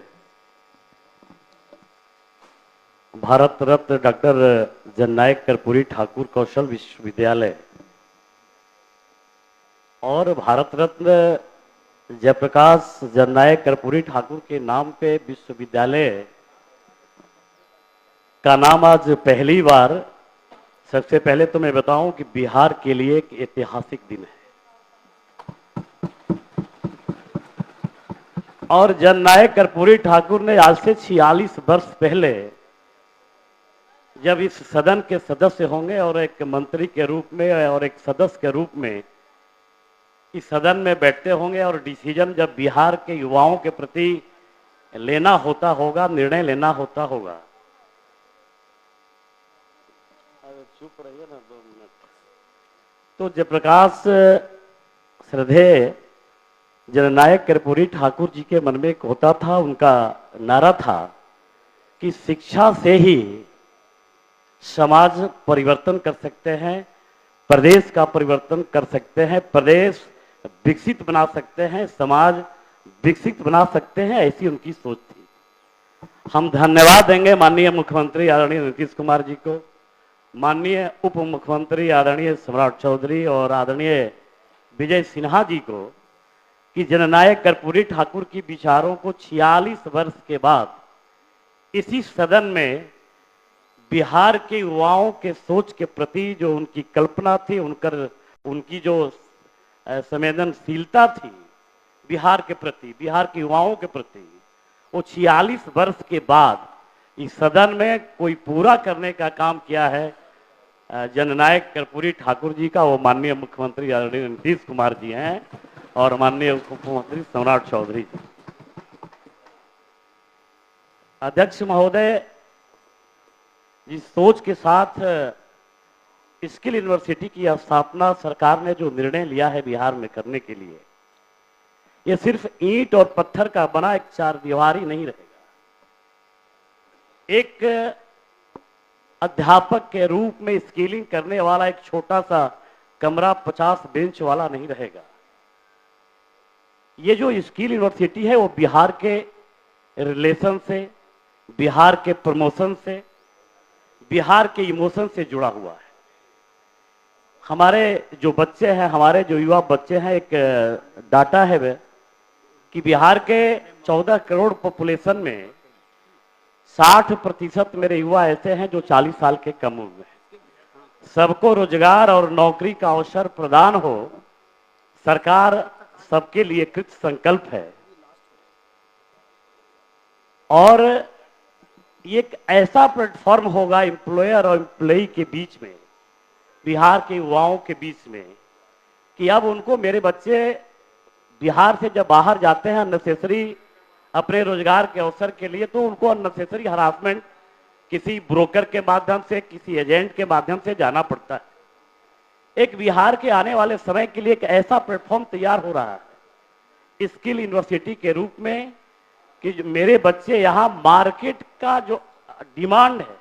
भारत रत्न डॉक्टर जननायक कर्पूरी ठाकुर कौशल विश्वविद्यालय और भारत रत्न जयप्रकाश जननायक कर्पूरी ठाकुर के नाम पे विश्वविद्यालय का नाम आज पहली बार। सबसे पहले तो मैं बताऊं कि बिहार के लिए एक ऐतिहासिक दिन है और जननायक कर्पूरी ठाकुर ने आज से 46 वर्ष पहले जब इस सदन के सदस्य होंगे और एक मंत्री के रूप में और एक सदस्य के रूप में इस सदन में बैठते होंगे और डिसीजन जब बिहार के युवाओं के प्रति लेना होता होगा, निर्णय लेना होता होगा। चुप रहिए ना 2 मिनट। तो जयप्रकाश श्रद्धेय जननायक कर्पूरी ठाकुर जी के मन में एक होता था, उनका नारा था कि शिक्षा से ही समाज परिवर्तन कर सकते हैं, प्रदेश का परिवर्तन कर सकते हैं, प्रदेश विकसित बना सकते हैं, समाज विकसित बना सकते हैं। ऐसी उनकी सोच थी। हम धन्यवाद देंगे माननीय मुख्यमंत्री आदरणीय नीतीश कुमार जी को, माननीय उप मुख्यमंत्री आदरणीय सम्राट चौधरी और आदरणीय विजय सिन्हा जी को कि जननायक कर्पूरी ठाकुर की विचारों को 46 वर्ष के बाद इसी सदन में बिहार के युवाओं के सोच के प्रति जो उनकी कल्पना थी, उनकी जो संवेदनशीलता थी, बिहार के प्रति, बिहार के युवाओं के प्रति, वो 46 वर्ष के बाद इस सदन में कोई पूरा करने का काम किया है जननायक कर्पूरी ठाकुर जी का, वो माननीय मुख्यमंत्री आदरणीय नीतीश कुमार जी हैं और माननीय उप मुख्यमंत्री सम्राट चौधरी जी। अध्यक्ष महोदय, जिस सोच के साथ स्किल यूनिवर्सिटी की स्थापना सरकार ने जो निर्णय लिया है बिहार में करने के लिए, ये सिर्फ ईंट और पत्थर का बना एक चारदीवारी नहीं रहेगा। एक अध्यापक के रूप में स्किलिंग करने वाला एक छोटा सा कमरा 50 बेंच वाला नहीं रहेगा। ये जो स्किल यूनिवर्सिटी है वो बिहार के रिलेशन से, बिहार के प्रमोशन से, बिहार के इमोशन से जुड़ा हुआ है। हमारे जो बच्चे हैं, हमारे जो युवा बच्चे हैं, एक डाटा है वे कि बिहार के 14 करोड़ पॉपुलेशन में 60% मेरे युवा ऐसे हैं जो 40 साल के कम उम्र हैं। सबको रोजगार और नौकरी का अवसर प्रदान हो, सरकार सबके लिए कृत संकल्प है। और ये एक ऐसा प्लेटफॉर्म होगा एम्प्लॉयर और एम्प्लॉई के बीच में, बिहार के युवाओं के बीच में, कि अब उनको, मेरे बच्चे बिहार से जब बाहर जाते हैं अननेसेसरी अपने रोजगार के अवसर के लिए, तो उनको अननेसेसरी हरासमेंट किसी ब्रोकर के माध्यम से, किसी एजेंट के माध्यम से जाना पड़ता है। एक बिहार के आने वाले समय के लिए एक ऐसा प्लेटफॉर्म तैयार हो रहा है स्किल यूनिवर्सिटी के रूप में कि जो मेरे बच्चे यहाँ मार्केट का जो डिमांड है,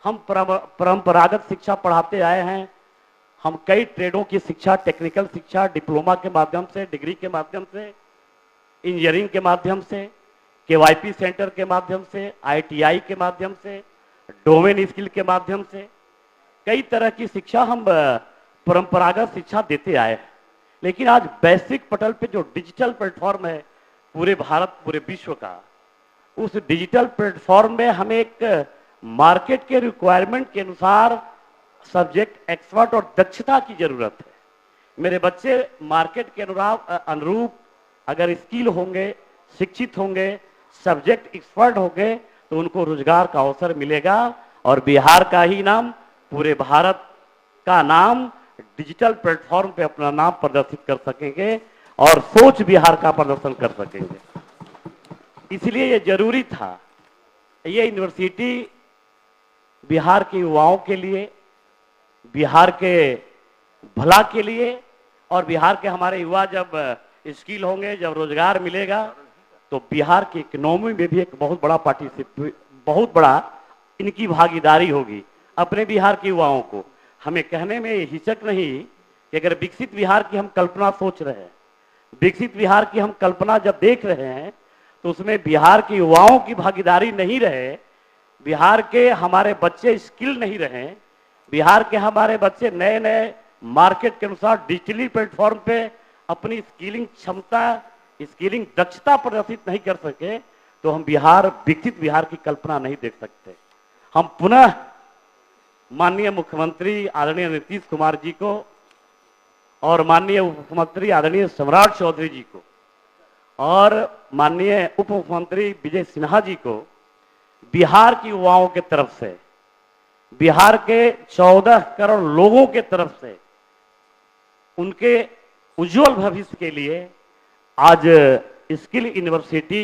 हम परंपरागत शिक्षा पढ़ाते आए हैं, हम कई ट्रेडों की शिक्षा, टेक्निकल शिक्षा, डिप्लोमा के माध्यम से, डिग्री के माध्यम से, इंजीनियरिंग के माध्यम से, केवाईपी सेंटर के माध्यम से, आईटीआई के माध्यम से, डोमेन स्किल के माध्यम से, कई तरह की शिक्षा हम परंपरागत शिक्षा देते आए हैं। लेकिन आज वैश्विक पटल पे जो डिजिटल प्लेटफॉर्म है पूरे भारत, पूरे विश्व का, उस डिजिटल प्लेटफॉर्म में हमें एक मार्केट के रिक्वायरमेंट के अनुसार सब्जेक्ट एक्सपर्ट और दक्षता की जरूरत है। मेरे बच्चे मार्केट के अनुरूप अगर स्किल होंगे, शिक्षित होंगे, सब्जेक्ट एक्सपर्ट होंगे, तो उनको रोजगार का अवसर मिलेगा और बिहार का ही नाम, पूरे भारत का नाम डिजिटल प्लेटफॉर्म पे अपना नाम प्रदर्शित कर सकेंगे और सोच बिहार का प्रदर्शन कर सकेंगे। इसलिए ये जरूरी था, ये यूनिवर्सिटी बिहार के युवाओं के लिए, बिहार के भला के लिए, और बिहार के हमारे युवा जब स्किल होंगे, जब रोजगार मिलेगा, तो बिहार की इकोनॉमी में भी एक बहुत बड़ा बहुत बड़ा इनकी भागीदारी होगी। अपने बिहार के युवाओं को हमें कहने में हिचक नहीं कि अगर विकसित बिहार की हम कल्पना सोच रहे हैं, विकसित बिहार की हम कल्पना जब देख रहे हैं, तो उसमें बिहार के युवाओं की भागीदारी नहीं रहे, बिहार के हमारे बच्चे स्किल नहीं रहे, बिहार के हमारे बच्चे नए नए मार्केट के अनुसार डिजिटली प्लेटफॉर्म पे अपनी स्किलिंग क्षमता, स्किलिंग दक्षता प्रदर्शित नहीं कर सके, तो हम बिहार, विकसित बिहार की कल्पना नहीं देख सकते। हम पुनः माननीय मुख्यमंत्री आदरणीय नीतीश कुमार जी को और माननीय उप मुख्यमंत्री आदरणीय सम्राट चौधरी जी को और माननीय उप मुख्यमंत्री विजय सिन्हा जी को बिहार की युवाओं के तरफ से, बिहार के 14 करोड़ लोगों के तरफ से, उनके उज्जवल भविष्य के लिए आज स्किल यूनिवर्सिटी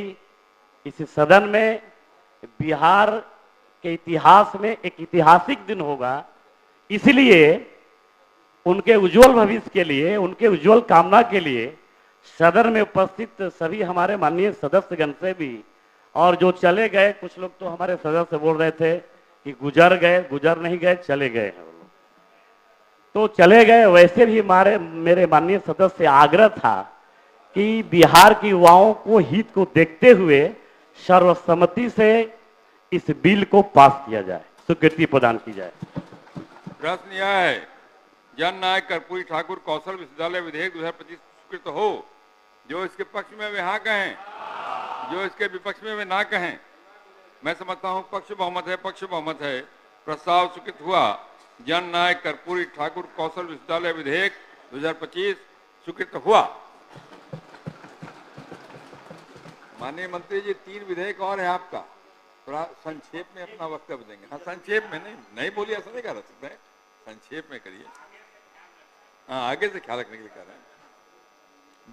इस सदन में, बिहार के इतिहास में एक ऐतिहासिक दिन होगा। इसलिए उनके उज्जवल भविष्य के लिए, उनके उज्जवल कामना के लिए सदन में उपस्थित सभी हमारे माननीय सदस्यगण से भी, और जो चले गए, कुछ लोग तो हमारे सदस्य बोल रहे थे कि गुजर गए, गुजर नहीं गए, चले गए हैं, तो चले गए, वैसे भी मेरे माननीय सदस्य से आग्रह था कि बिहार के युवाओं को हित को देखते हुए सर्वसम्मति से इस बिल को पास किया जाए, स्वीकृति प्रदान की जाए। प्रश्न यह है, जन नायक कर्पूरी ठाकुर कौशल विश्वविद्यालय विधेयक 2025 स्वीकृत हो। जो इसके पक्ष में वे हाँ कहें, जो इसके विपक्ष में वे ना कहें। मैं समझता हूं पक्ष बहुमत है, पक्ष बहुमत है। प्रस्ताव स्वीकृत हुआ। जन नायक कर्पूरी ठाकुर कौशल विश्वविद्यालय विधेयक 2025 स्वीकृत हुआ। माननीय मंत्री जी, 3 विधेयक और है आपका, थोड़ा संक्षेप में अपना वक्तव्य देंगे। हाँ, संक्षेप में, नहीं बोलिए, ऐसा नहीं कर सकते हैं, संक्षेप में करिए। हाँ, आगे से ख्याल रखने के लिए कह रहे हैं।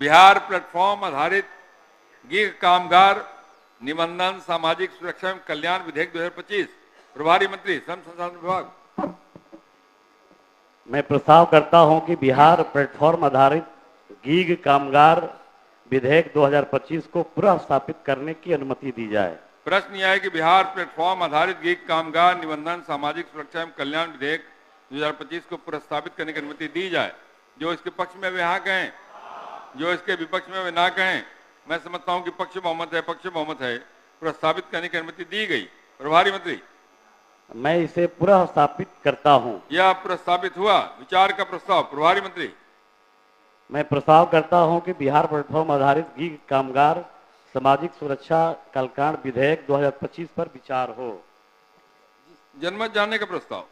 बिहार प्लेटफॉर्म आधारित गीग कामगार निबंधन सामाजिक सुरक्षा एवं कल्याण विधेयक 2025, प्रभारी मंत्री श्रम संसाधन विभाग। मैं प्रस्ताव करता हूं कि बिहार प्लेटफॉर्म आधारित गीग कामगार विधेयक 2025 को पुनः स्थापित करने की अनुमति दी जाए। प्रश्न यह है कि बिहार प्लेटफॉर्म आधारित गीग कामगार निबंधन सामाजिक सुरक्षा एवं कल्याण विधेयक 2025 को प्रस्तावित करने की अनुमति दी जाए। जो इसके पक्ष में वे हाँ कहें, जो इसके विपक्ष में वे ना कहें। मैं समझता हूं कि पक्ष बहुमत है, प्रस्तावित करने की अनुमति दी गई। प्रभारी मंत्री। मैं इसे पुनः स्थापित करता हूं। यह प्रस्तावित हुआ। विचार का प्रस्ताव। प्रभारी मंत्री। मैं प्रस्ताव करता हूं कि बिहार प्लेटफॉर्म आधारित गीग कामगार सामाजिक सुरक्षा कल्याण विधेयक 2025 पर विचार हो। जनमत जानने का प्रस्ताव।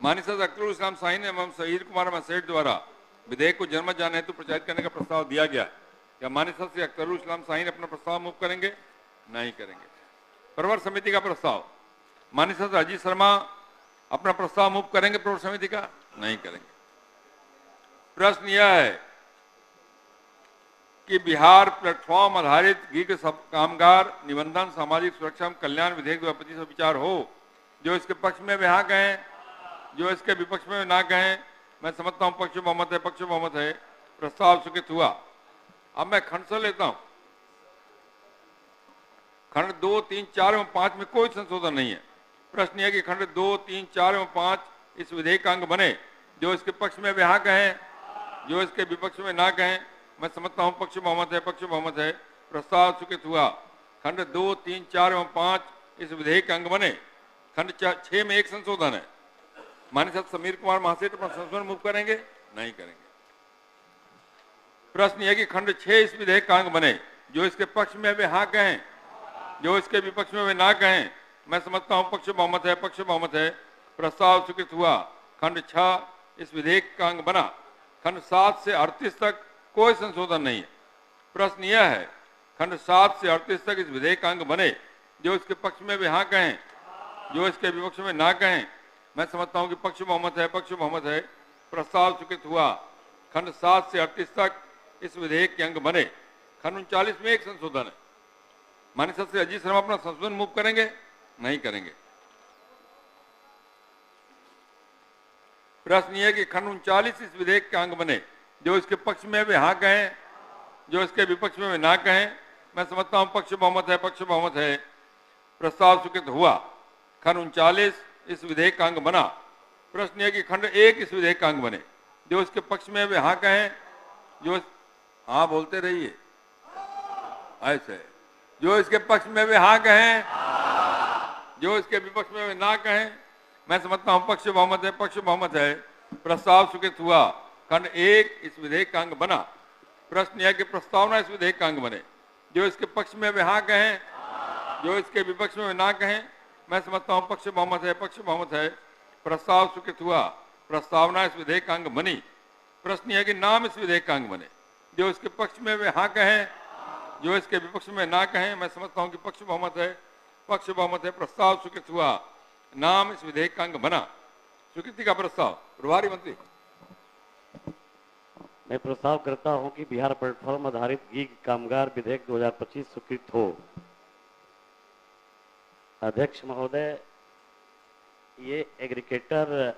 माननीय सदस्य अख्तरुल इस्लाम शाहीन एवं शहीद कुमार मसेठ द्वारा विधेयक को जनमत जानने हेतु प्रचारित करने का प्रस्ताव दिया गया। क्या माननीय सदस्य अख्तरुल इस्लाम शाहीन अपना प्रस्ताव मूव करेंगे? नहीं करेंगे। प्रवर समिति का प्रस्ताव। माननीय सदस्य अजीत शर्मा अपना प्रस्ताव मूव करेंगे प्रवर समिति का? नहीं करेंगे। प्रश्न यह है कि बिहार प्लेटफॉर्म आधारित गीग कामगार निबंधन सामाजिक सुरक्षा एवं कल्याण विधेयक 2025 पर विचार हो। जो इसके पक्ष में वे हाँ कहें, जो इसके विपक्ष में ना कहें। मैं समझता हूं पक्ष बहुमत है, प्रस्ताव स्वीकृत हुआ। अब मैं खंड से लेता हूं। खंड 2, 3, 4 एवं 5 में कोई संशोधन नहीं है। प्रश्न यह कि खंड 2, 3, 4 एवं 5 इस विधेयक का अंग बने। जो इसके पक्ष में वे हाँ कहें, जो इसके विपक्ष में ना कहें। मैं समझता हूं पक्ष बहुमत है, प्रस्ताव स्वीकृत हुआ। खंड 2, 3, 4 एवं 5 इस विधेयक का अंग बने। खंड 6 में एक संशोधन है। माननीय सदस्य समीर कुमार महासेठ अपना संशोधन मूव करेंगे? नहीं करेंगे। प्रश्न यह कि खंड 6 इस विधेयक का अंग बने। जो इसके पक्ष में वे हाँ कहें, जो इसके विपक्ष में वे ना कहें। मैं समझता हूं पक्ष बहुमत है, प्रस्ताव स्वीकृत हुआ। खंड 6 इस विधेयक का अंग बना। खंड 7 से 38 तक कोई संशोधन नहीं है। प्रश्न यह है खंड 7 से 38 तक इस विधेयक का अंग बने। जो इसके पक्ष में वे हाँ कहें, जो इसके विपक्ष में ना कहें। मैं समझता हूं कि पक्ष बहुमत है, प्रस्ताव स्वीकृत हुआ। खंड 7 से 38 तक इस विधेयक के अंग बने। खंड 39 में एक संशोधन है। माननीय सदस्य अजीत शर्मा अपना संशोधन मूव करेंगे? नहीं करेंगे। प्रश्न यह कि खंड 39 इस विधेयक के अंग बने। जो इसके पक्ष में वे हाँ कहें, जो इसके विपक्ष में वे ना कहें। मैं समझता हूं पक्ष बहुमत है, प्रस्ताव स्वीकृत हुआ। खंड 39 इस विधेयक का अंग बना। प्रश्न यह कि खंड 1 इस विधेयक का अंग बने। जो इसके पक्ष में वे हाँ कहें, जो हाँ बोलते रहिए ऐसे, जो इसके पक्ष में वे हाँ कहें, जो इसके विपक्ष में वे ना कहें। मैं समझता हूं पक्ष बहुमत है, प्रस्ताव स्वीकृत हुआ। खंड 1 इस विधेयक का अंग बना। प्रश्न यह कि प्रस्तावना इस विधेयक का अंग बने। जो इसके पक्ष में वे हाँ कहें, जो इसके विपक्ष में वे ना कहें। मैं समझता हूं पक्ष बहुमत है, प्रस्ताव स्वीकृत हुआ। प्रस्तावना इस विधेयक का अंग बनी। प्रश्न यह कि नाम इस विधेयक का अंग बने। जो इसके पक्ष में वे हाँ कहें, जो इसके विपक्ष में ना कहें। मैं समझता हूं कि पक्ष बहुमत है, प्रस्ताव स्वीकृत हुआ। नाम इस विधेयक का अंग बना। स्वीकृति का प्रस्ताव। प्रभारी मंत्री। मैं प्रस्ताव करता हूं कि बिहार प्लेटफॉर्म आधारित गीग कामगार विधेयक 2025 स्वीकृत हो। अध्यक्ष महोदय, ये एग्रीगेटर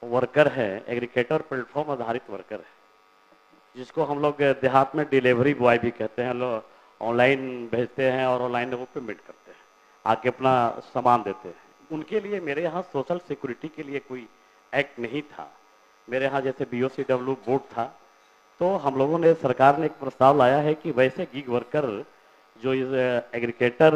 वर्कर है, एग्रीगेटर प्लेटफॉर्म आधारित वर्कर है, जिसको हम लोग देहात में डिलीवरी बॉय भी कहते हैं। लोग ऑनलाइन भेजते हैं और ऑनलाइन वो पेमेंट करते हैं, आके अपना सामान देते हैं। उनके लिए मेरे यहाँ सोशल सिक्योरिटी के लिए कोई एक्ट नहीं था। मेरे यहाँ जैसे BOCW बोर्ड था, तो हम लोगों ने, सरकार ने एक प्रस्ताव लाया है कि वैसे गिग वर्कर जो इस एग्रीगेटर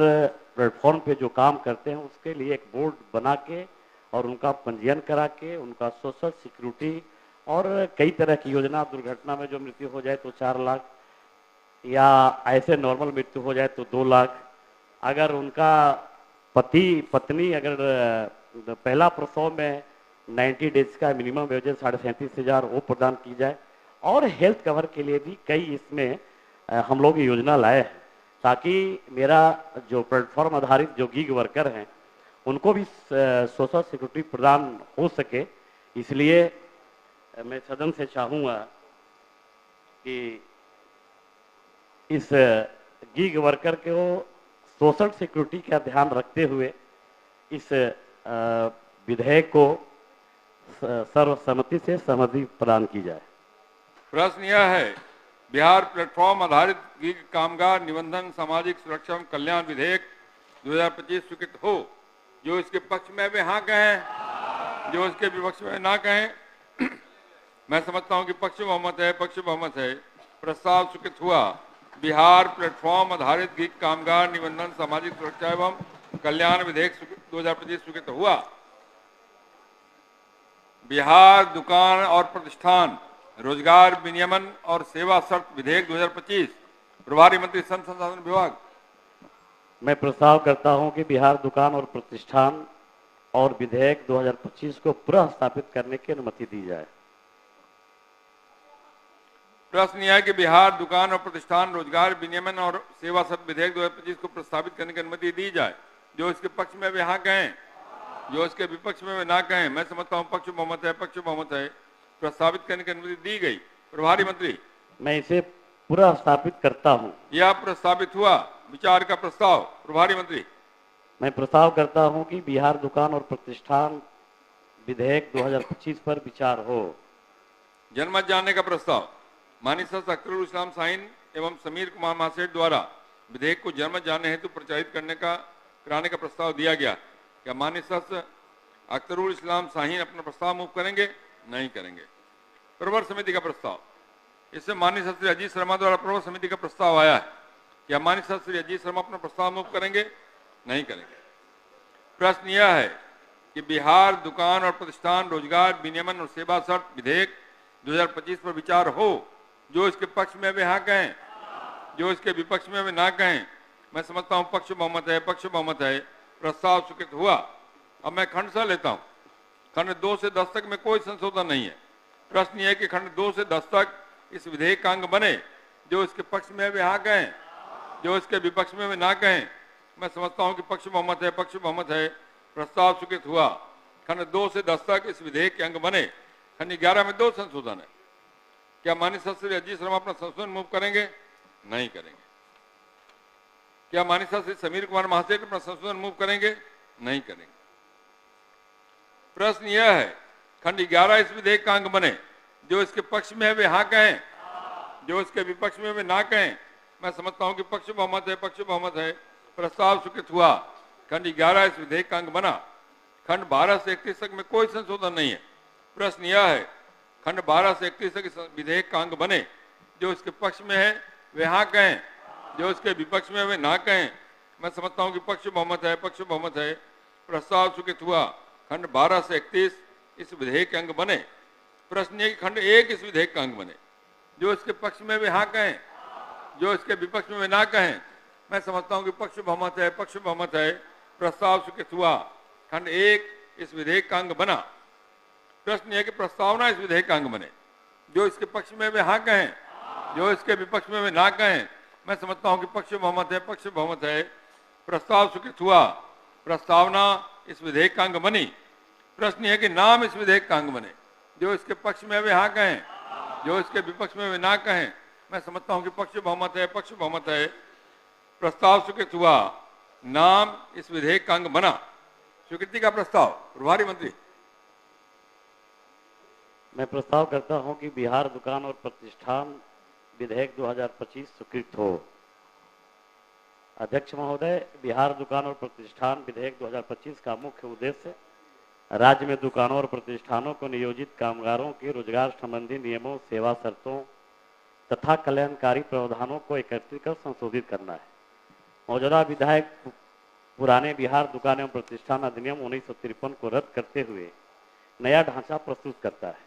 प्लेटफॉर्म पे जो काम करते हैं, उसके लिए एक बोर्ड बना के और उनका पंजीयन करा के उनका सोशल सिक्योरिटी और कई तरह की योजना, दुर्घटना में जो मृत्यु हो जाए तो 4 लाख, या ऐसे नॉर्मल मृत्यु हो जाए तो 2 लाख, अगर उनका पति पत्नी अगर पहला प्रसव में 90 डेज का मिनिमम वेजेस 37,500 वो प्रदान की जाए। और हेल्थ कवर के लिए भी कई इसमें हम लोग ये योजना लाए हैं ताकि मेरा जो प्लेटफॉर्म आधारित जो गीग वर्कर हैं उनको भी सोशल सिक्योरिटी प्रदान हो सके। इसलिए मैं सदन से चाहूँगा कि इस गीग वर्कर को सोशल सिक्योरिटी का ध्यान रखते हुए इस विधेयक को सर्वसम्मति से सहमति प्रदान की जाए। प्रश्न यह है, बिहार प्लेटफॉर्म आधारित गीग कामगार निबंधन सामाजिक सुरक्षा एवं कल्याण विधेयक 2025 स्वीकृत हो। जो इसके पक्ष में वे हाँ कहें, जो इसके विपक्ष में ना कहें। मैं समझता हूं कि पक्ष बहुमत है, पक्ष बहुमत है। प्रस्ताव स्वीकृत हुआ। बिहार प्लेटफॉर्म आधारित गीग कामगार निबंधन सामाजिक सुरक्षा एवं कल्याण विधेयक 2025 स्वीकृत हुआ। बिहार दुकान और प्रतिष्ठान रोजगार विनियमन और सेवा शर्त विधेयक 2025। प्रभारी मंत्री श्रम संसाधन विभाग। मैं प्रस्ताव करता हूं कि बिहार दुकान और प्रतिष्ठान और विधेयक 2025 को पुनः स्थापित करने की अनुमति दी जाए। प्रश्न यह है कि बिहार दुकान और प्रतिष्ठान रोजगार विनियमन और सेवा शर्त विधेयक 2025 को प्रस्तावित करने की अनुमति दी जाए। जो इसके पक्ष में वे हाँ कहें, जो इसके विपक्ष में वे ना कहें। मैं समझता हूं पक्ष बहुमत है, पक्ष बहुमत है। प्रस्तावित करने की अनुमति दी गई। प्रभारी मंत्री। मैं इसे पुनः स्थापित करता हूं। यह प्रस्तावित हुआ। विचार का प्रस्ताव। प्रभारी मंत्री। मैं प्रस्ताव करता हूं कि बिहार दुकान और प्रतिष्ठान विधेयक 2025 पर विचार हो। जनमत जानने का प्रस्ताव। माननीय सदस्य अख्तरुल इस्लाम शाहीन एवं समीर कुमार महासेठ द्वारा विधेयक को जनमत जानने हेतु प्रचारित कराने का प्रस्ताव दिया गया। क्या माननीय सदस्य अख्तरुल इस्लाम शाहीन अपना प्रस्ताव मूव करेंगे? नहीं करेंगे। प्रवर समिति का प्रस्ताव। इससे माननीय सदस्य अजीत शर्मा द्वारा प्रवर समिति का प्रस्ताव आया है। क्या माननीय सदस्य अजीत शर्मा अपना प्रस्ताव मूव करेंगे? नहीं करेंगे। प्रश्न यह है कि बिहार दुकान और प्रतिष्ठान रोजगार विनियमन और सेवा शर्त विधेयक 2025 पर विचार हो। जो इसके पक्ष में वे हाँ कहें, जो इसके विपक्ष में वे ना कहें। मैं समझता हूं पक्ष बहुमत है, पक्ष बहुमत है। प्रस्ताव स्वीकृत हुआ। अब मैं खंड सा लेता हूं। खंड 2 से 10 तक में कोई संशोधन नहीं है। प्रश्न यह है कि खंड 2 से 10 तक इस विधेयक का अंग बने। जो इसके पक्ष में वे हाँ कहें, जो इसके विपक्ष में वे ना कहें। मैं समझता हूं कि पक्ष बहुमत है, पक्ष बहुमत है। प्रस्ताव स्वीकृत हुआ। खंड 2 से 10 तक इस विधेयक के अंग बने। खंड 11 में 2 संशोधन है। क्या माननीय सदस्य अजीत शर्मा अपना संशोधन मूव करेंगे? नहीं करेंगे। क्या माननीय सदस्य समीर कुमार महासेठ अपना संशोधन मूव करेंगे? नहीं करेंगे। प्रश्न यह है, खंड 11 इस विधेयक का अंग बने। जो इसके पक्ष में है वे हाँ कहें, जो इसके विपक्ष में वे ना कहें। मैं समझता हूं कि पक्ष बहुमत है, पक्ष बहुमत है। प्रस्ताव स्वीकृत हुआ। खंड 11 इस विधेयक का अंग बना। खंड 12 से 31 तक में कोई संशोधन नहीं है। प्रश्न यह है, खंड 12 से 31 तक इस विधेयक का अंग बने। जो इसके पक्ष में है वे हाँ कहें, जो इसके विपक्ष में वे ना कहें। मैं समझता हूं कि पक्ष बहुमत है, पक्ष बहुमत है। प्रस्ताव स्वीकृत हुआ। खंड 12 से 31 इस विधेयक के अंग बने। प्रश्न है कि खंड 1 इस विधेयक का अंग बने। जो इसके पक्ष में वे हाँ कहें, जो इसके विपक्ष में वे ना कहें। मैं समझता हूं कि पक्ष बहुमत है, पक्ष बहुमत है। प्रस्ताव स्वीकृत हुआ। खंड 1 इस विधेयक का अंग बना। प्रश्न यह कि प्रस्तावना इस विधेयक का अंग बने। जो इसके पक्ष में वे हाँ कहें, जो इसके विपक्ष में वे ना कहें। मैं समझता हूं कि पक्ष बहुमत है, पक्ष बहुमत है। प्रस्ताव स्वीकृत हुआ। प्रस्तावना इस विधेयक का अंग बनी। प्रश्न यह कि नाम इस विधेयक का अंग बने। जो इसके पक्ष में वे हाँ कहें, जो इसके विपक्ष में वे ना कहें। मैं समझता हूं कि पक्ष बहुमत है, पक्ष बहुमत है। प्रस्ताव स्वीकृत हुआ। नाम इस विधेयक का अंग बना। स्वीकृति का प्रस्ताव। प्रभारी मंत्री। मैं प्रस्ताव करता हूं कि बिहार दुकान और प्रतिष्ठान विधेयक 2025 स्वीकृत हो। अध्यक्ष महोदय, बिहार दुकान और प्रतिष्ठान विधेयक 2025 का मुख्य उद्देश्य राज्य में दुकानों और प्रतिष्ठानों को नियोजित कामगारों के रोजगार संबंधी नियमों, सेवा शर्तों तथा कल्याणकारी प्रावधानों को एकत्रित कर संशोधित करना है। मौजूदा विधायक पुराने बिहार दुकान एवं प्रतिष्ठान अधिनियम 1953 को रद्द करते हुए नया ढांचा प्रस्तुत करता है,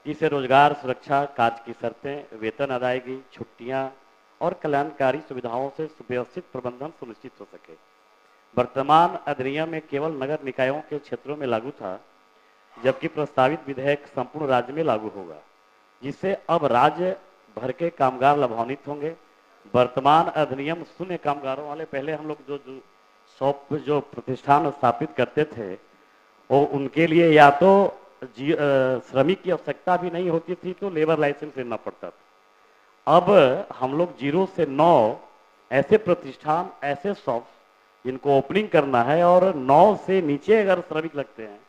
जिससे रोजगार सुरक्षा, कार्य की शर्तें, वेतन अदायगी, छुट्टियां और कल्याणकारी सुविधाओं से सुव्यवस्थित प्रबंधन सुनिश्चित हो सके। वर्तमान अधिनियम में केवल नगर निकायों के क्षेत्रों में लागू था, जबकि प्रस्तावित विधेयक संपूर्ण राज्य में लागू होगा, जिससे अब राज्य भर के कामगार लाभान्वित होंगे वर्तमान अधिनियम शून्य कामगारों वाले, पहले हम लोग जो प्रतिष्ठान स्थापित करते थे वो उनके लिए या तो श्रमिक की आवश्यकता भी नहीं होती थी तो लेबर लाइसेंस लेना पड़ता था। अब हम लोग 0 से 9 ऐसे प्रतिष्ठान, ऐसे शॉप जिनको ओपनिंग करना है और 9 से नीचे अगर श्रमिक लगते हैं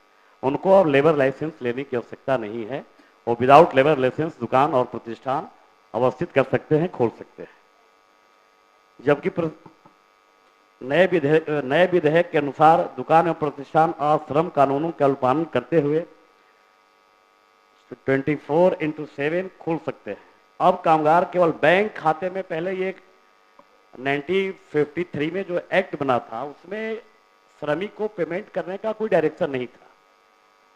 उनको अब लेबर लाइसेंस लेने की आवश्यकता नहीं है। वो विदाउट लेबर लाइसेंस दुकान और प्रतिष्ठान अवस्थित कर सकते हैं, खोल सकते हैं। जबकि नए विधेयक के अनुसार दुकान एवं प्रतिष्ठान श्रम कानूनों का अनुपालन करते हुए 24/7 खोल सकते हैं। अब कामगार केवल बैंक खाते में, पहले ये 1953 में जो एक्ट बना था उसमें श्रमिक को पेमेंट करने का कोई डायरेक्शन नहीं था।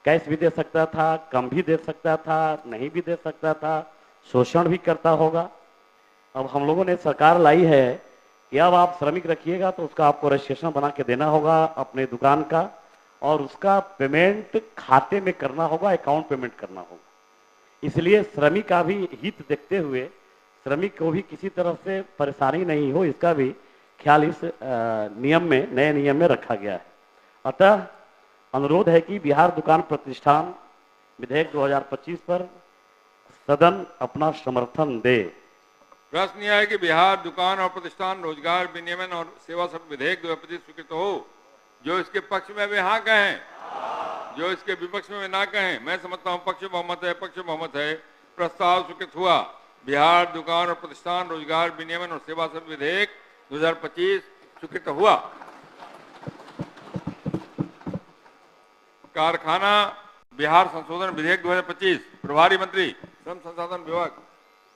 कैश भी दे सकता था, कम भी दे सकता था, नहीं भी दे सकता था, शोषण भी करता होगा। अब हम लोगों ने सरकार लाई है कि अब आप श्रमिक रखिएगा तो उसका आपको रजिस्ट्रेशन बना के देना होगा अपने दुकान का, और उसका पेमेंट खाते में करना होगा, अकाउंट पेमेंट करना होगा। इसलिए श्रमिक का भी हित देखते हुए श्रमिक को भी किसी तरह से परेशानी नहीं हो, इसका भी ख्याल इस नियम में, नए नियम में रखा गया है। अतः अनुरोध है कि बिहार दुकान प्रतिष्ठान विधेयक 2025 पर सदन अपना समर्थन दे। प्रश्न यह है कि बिहार दुकान और प्रतिष्ठान रोजगार विनियमन और सेवा शर्त विधेयक 2025 स्वीकृत हो। जो इसके पक्ष में वे हाँ कहें, जो इसके विपक्ष में वे ना कहें। मैं समझता हूँ पक्ष बहुमत है, पक्ष बहुमत है। प्रस्ताव स्वीकृत हुआ। बिहार दुकान और प्रतिष्ठान रोजगार विनियमन और सेवा शर्त विधेयक 2025 स्वीकृत हुआ। कारखाना बिहार संशोधन विधेयक 2025, प्रभारी मंत्री श्रम संसाधन विभाग।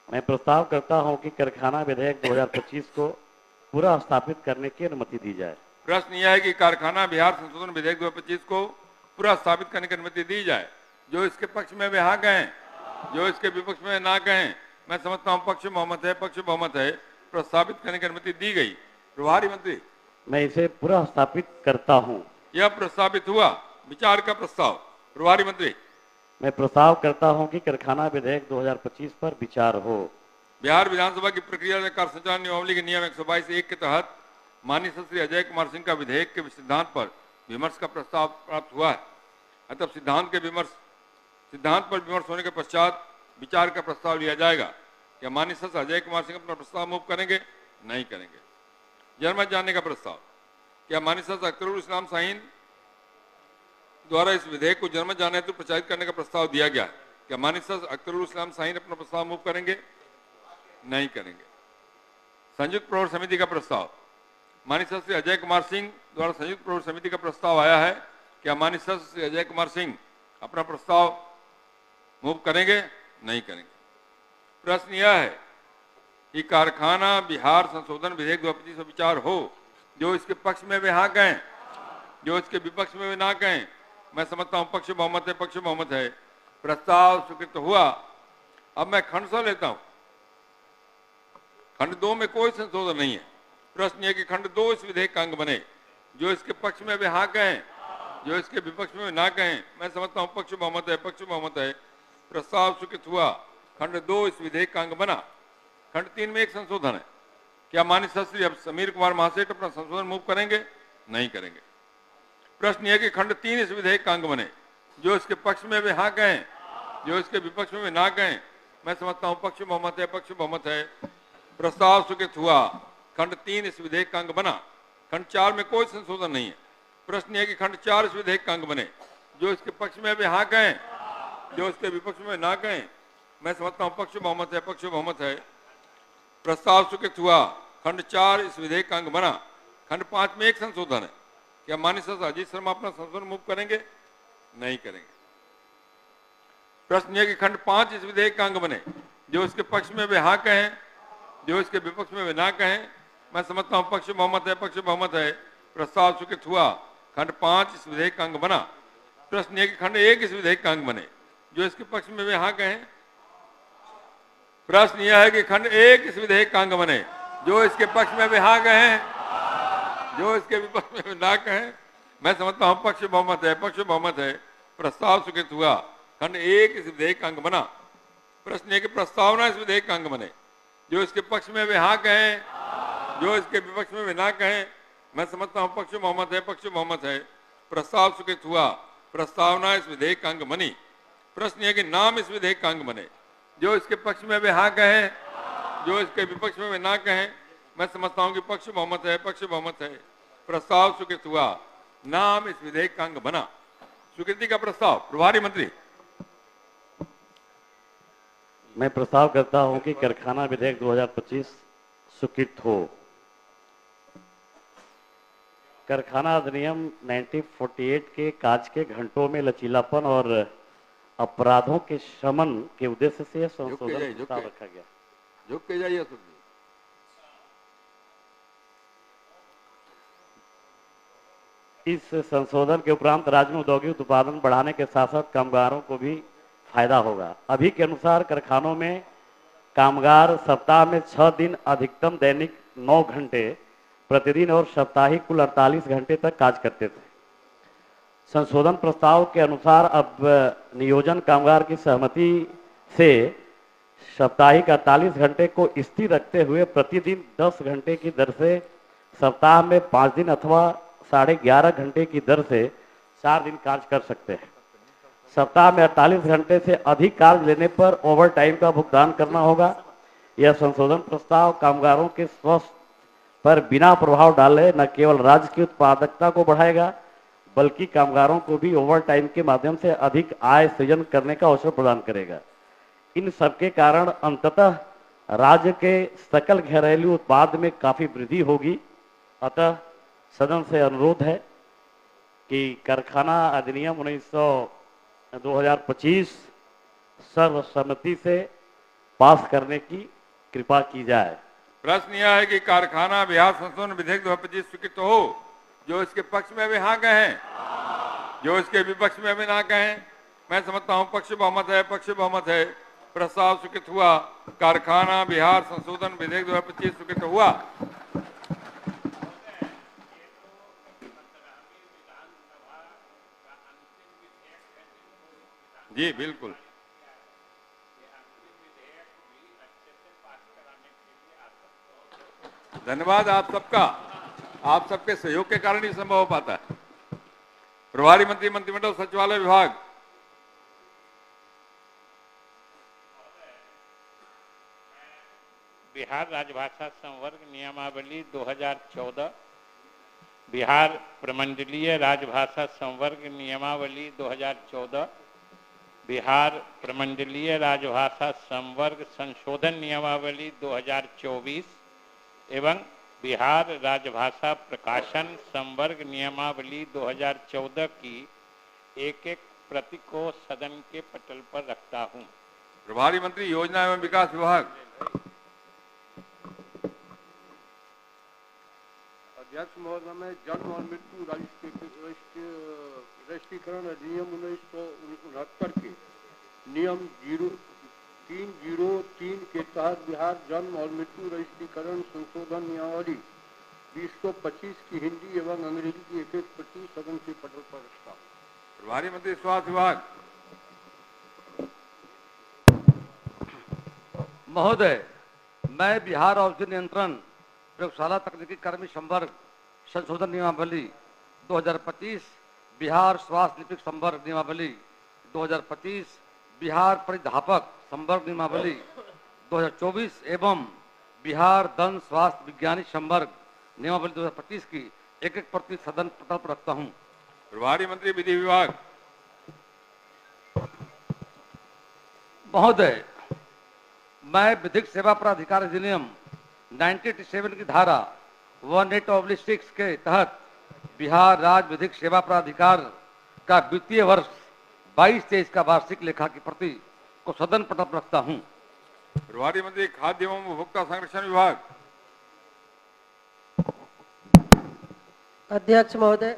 मैं प्रस्ताव करता हूं कि कारखाना विधेयक 2025 को पूरा स्थापित करने की अनुमति दी जाए। प्रश्न यह है कि कारखाना बिहार संशोधन विधेयक 2025 को पूरा स्थापित करने की अनुमति दी जाए। जो इसके पक्ष में वे हाँ कहें, जो इसके विपक्ष में ना कहें। मैं समझता हूँ पक्ष बहुमत है, पक्ष बहुमत है। प्रस्तावित करने की अनुमति दी गई। प्रभारी मंत्री। मैं इसे पूरा स्थापित करता हूँ। यह प्रस्तावित हुआ। विचार का प्रस्ताव। प्रभारी मंत्री। मैं प्रस्ताव करता हूं कि कारखाना विधेयक 2025 पर विचार हो। बिहार विधानसभा की प्रक्रिया में कार्य संचालन नियमावली के नियम 122(1) के तहत माननीय श्री अजय कुमार सिंह का विधेयक के सिद्धांत पर विमर्श का प्रस्ताव प्राप्त हुआ है। अतः सिद्धांत पर विमर्श होने के पश्चात विचार का प्रस्ताव लिया जाएगा। क्या माननीय श्री अजय कुमार सिंह अपना प्रस्ताव मूव करेंगे? नहीं करेंगे। जनमत जानने का प्रस्ताव। क्या माननीय श्री अख्तरुल इस्लाम शाहीन द्वारा इस विधेयक को जनमत जानने हेतु प्रचारित करने का प्रस्ताव दिया गया है? क्या माननीय श्री अख्तरुल इस्लाम शाहीन अपना प्रस्ताव मूव करेंगे? नहीं करेंगे। संयुक्त प्रवर समिति का प्रस्ताव। माननीय श्री अजय कुमार सिंह द्वारा संयुक्त प्रवर समिति का प्रस्ताव आया है। क्या माननीय श्री अजय कुमार सिंह अपना प्रस्ताव मूव करेंगे? नहीं करेंगे। प्रश्न यह है कि कारखाना बिहार संशोधन विधेयक 2025 पर विचार हो। जो इसके पक्ष में वे हाँ कहें, जो इसके विपक्ष में वे ना कहें। मैं समझता हूँ पक्ष बहुमत है, पक्ष बहुमत है। प्रस्ताव स्वीकृत हुआ। अब मैं खंड 100 लेता हूँ। खंड 2 में कोई संशोधन नहीं है। प्रश्न यह कि खंड 2 इस विधेयक का अंग बने। जो इसके पक्ष में वे हाँ कहें, जो इसके विपक्ष में वे ना कहें। मैं समझता हूँ पक्ष बहुमत है, पक्ष बहुमत है। प्रस्ताव स्वीकृत हुआ। खंड 2 इस विधेयक का अंग बना। खंड 3 में एक संशोधन है। क्या माननीय श्री अब समीर कुमार महासेठ अपना संशोधन मूव करेंगे? नहीं करेंगे। प्रश्न यह कि खंड 3 इस विधेयक का अंग बने। जो इसके पक्ष में वे हाँ कहें, जो इसके विपक्ष में वे ना कहें। मैं समझता हूँ पक्ष बहुमत है, पक्ष बहुमत है। प्रस्ताव स्वीकृत हुआ। खंड 3 इस विधेयक का अंग बना। खंड 4 में कोई संशोधन नहीं है। प्रश्न यह कि खंड 4 इस विधेयक का अंग बने। जो इसके पक्ष में वे हाँ कहें, जो इसके विपक्ष में ना कहें। मैं समझता हूँ पक्ष बहुमत है, पक्ष बहुमत है। प्रस्ताव स्वीकृत हुआ। खंड 4 इस विधेयक का अंग बना। खंड 5 में एक संशोधन है। क्या माननीय श्री अजीत शर्मा अपना संशोधन मूव करेंगे? नहीं करेंगे। प्रश्न यह कि खंड 5 इस विधेयक का अंग बने। जो इसके पक्ष में वे हाँ कहें, जो इसके विपक्ष में वे ना कहें। मैं समझता हूँ पक्ष बहुमत है, पक्ष बहुमत है। प्रस्ताव स्वीकृत हुआ। खंड 5 इस विधेयक का अंग बना। प्रश्न यह कि खंड 1 इस विधेयक का अंग बने। जो इसके पक्ष में वे हाँ कहें। प्रश्न यह है कि खंड 1 इस विधेयक का अंग बने। जो इसके पक्ष में वे हाँ कहें, जो इसके विपक्ष में वे ना कहें। मैं समझता हूँ पक्ष बहुमत है, पक्ष बहुमत है। प्रस्ताव स्वीकृत हुआ। खंड 1 इस विधेयक का अंग बना। प्रश्न यह कि प्रस्तावना इस विधेयक का अंग बने। जो इसके पक्ष में वे हाँ कहें, जो इसके विपक्ष में वे ना कहें। मैं समझता हूं पक्ष बहुमत है, पक्ष बहुमत है। प्रस्ताव स्वीकृत हुआ। प्रस्तावना इस विधेयक का अंग बनी। प्रश्न यह कि नाम इस विधेयक का अंग बने। जो इसके पक्ष में वे हाँ कहें, जो इसके विपक्ष में वे ना कहें। मैं समझता हूं कि पक्ष बहुमत है, पक्ष बहुमत है। प्रस्ताव स्वीकृत हुआ। नाम इस विधेयक का अंग बना। स्वीकृति का प्रस्ताव प्रभारी मंत्री। मैं प्रस्ताव करता हूं कि कारखाना विधेयक 2025 स्वीकृत हो। कारखाना अधिनियम 1948 के काज के घंटों में लचीलापन और अपराधों के शमन के उद्देश्य से यह संशोधन प्रस्ताव रखा गया। झुक के जाइए सुन। इस संशोधन के उपरांत राज्य में औद्योगिक उत्पादन बढ़ाने के साथ साथ कामगारों को भी फायदा होगा। अभी के अनुसार कारखानों में कामगार सप्ताह में 6 दिन अधिकतम दैनिक 9 घंटे प्रतिदिन और साप्ताहिक कुल 48 घंटे तक कार्य करते थे। संशोधन प्रस्ताव के अनुसार अब नियोजन कामगार की सहमति से साप्ताहिक 48 घंटे को स्थिर रखते हुए प्रतिदिन 10 घंटे की दर से सप्ताह में 5 दिन अथवा 11.5 घंटे की दर से 4 दिन कार्य कर सकते हैं। सप्ताह में 48 घंटे से अधिक कार्य लेने पर ओवर टाइम का भुगतान करना होगा। यह संशोधन प्रस्ताव कामगारों के स्वास्थ्य पर बिना प्रभाव डाले न केवल राज्य की उत्पादकता को बढ़ाएगा बल्कि कामगारों को भी ओवर टाइम के माध्यम से अधिक आय सृजन करने का अवसर प्रदान करेगा। इन सबके कारण अंततः राज्य के सकल घरेलू उत्पाद में काफी वृद्धि होगी। अतः सदन से अनुरोध है कि कारखाना अधिनियम 2025 सर्वसम्मति से पास करने की कृपा की जाए। प्रश्न यह है कि कारखाना बिहार संशोधन विधेयक 2025 स्वीकृत हो। जो इसके पक्ष में वे हाँ कहें, जो इसके विपक्ष में वे ना कहें। मैं समझता हूं पक्ष बहुमत है, पक्ष बहुमत है। प्रस्ताव स्वीकृत हुआ। कारखाना बिहार संशोधन विधेयक 2025 स्वीकृत हुआ। जी बिल्कुल। धन्यवाद आप सबका। आप सबके सहयोग के कारण ही संभव हो पाता है। प्रभारी मंत्री मंत्रिमंडल सचिवालय विभाग। बिहार राजभाषा संवर्ग नियमावली 2014, बिहार प्रमंडलीय राजभाषा संवर्ग नियमावली 2014, बिहार प्रमंडलीय राजभाषा संवर्ग संशोधन नियमावली 2024 एवं बिहार राजभाषा प्रकाशन संवर्ग नियमावली 2014 की एक प्रति को सदन के पटल पर रखता हूं। प्रभारी मंत्री योजना एवं विकास विभाग। अध्यक्ष महोदय, मैं जन्म और मृत्यु रजिस्ट्रीकरण अधिनियम 1969 के नियम 303 के तहत बिहार जन्म और मृत्यु रजिस्ट्रीकरण संशोधन नियमावली 2025 की हिंदी एवं अंग्रेजी की एक प्रति सदन के पटल पर रखता हूं। प्रभारी मंत्री स्वास्थ्य विभाग। महोदय, मैं बिहार औषधि नियंत्रण प्रयोगशाला तकनीकी कर्मी संवर्ग संशोधन नियमावली 2025, बिहार स्वास्थ्य लिपिक संवर्ग नियमावली 2025, बिहार परिधापक संवर्ग नियमावली 2024 एवं बिहार दंत स्वास्थ्य विज्ञानी संवर्ग नियमावली 2025 की एक प्रति सदन पटल पर रखता हूं। प्रभारी मंत्री विधि विभाग। महोदय, मैं विधिक सेवा प्राधिकार अधिनियम 1987 की धारा 1(8)6 के तहत बिहार राज्य विधिक सेवा प्राधिकार का वित्तीय वर्ष 22-23 का वार्षिक लेखा की प्रति को सदन पटल पर रखता हूं। प्रभारी मंत्री खाद्य एवं उपभोक्ता संरक्षण विभाग। अध्यक्ष महोदय,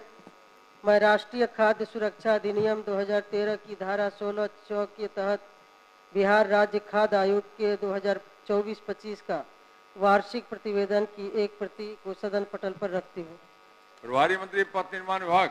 मैं राष्ट्रीय खाद्य सुरक्षा अधिनियम 2013 की धारा 16(4) के तहत बिहार राज्य खाद्य आयोग के 2024-25 का वार्षिक प्रतिवेदन की एक प्रति को सदन पटल पर रखती हूँ। प्रभारी मंत्री पथ निर्माण विभाग।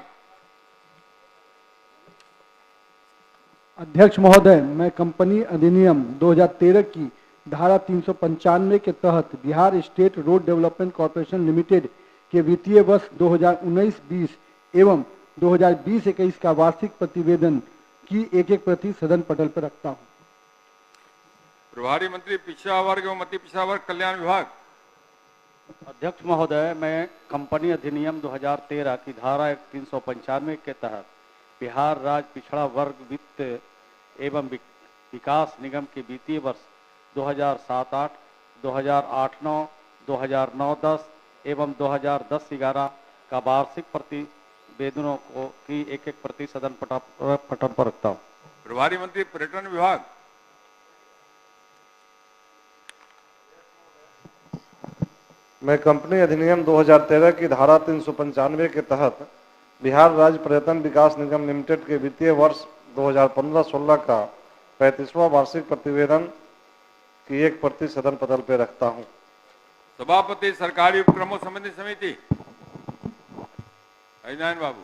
अध्यक्ष महोदय, मैं कंपनी अधिनियम 2013 की धारा 395 के तहत Bihar state road development corporation limited के वित्तीय वर्ष 2019-20 एवं 2020-21 का वार्षिक प्रतिवेदन की एक प्रति सदन पटल पर रखता हूं। प्रभारी मंत्री पिछड़ा वर्ग एवं अति पिछड़ा वर्ग कल्याण विभाग। अध्यक्ष महोदय, मैं कंपनी अधिनियम 2013 की धारा 395 के तहत बिहार राज्य पिछड़ा वर्ग वित्त एवं विकास निगम के वित्तीय वर्ष 2007-8, 2008-9, 2009-10 एवं 2010-11 का वार्षिक प्रतिवेदनों को की एक प्रति सदन पटल पर रखता हूँ। प्रभारी मंत्री पर्यटन विभाग। मैं कंपनी अधिनियम 2013 की धारा 395 के तहत बिहार राज्य पर्यटन विकास निगम लिमिटेड के वित्तीय वर्ष 2015-16 का 35वां वार्षिक प्रतिवेदन की एक प्रति सदन पटल पर रखता हूं। सभापति सरकारी उपक्रमों संबंधी समिति अजनायन बाबू।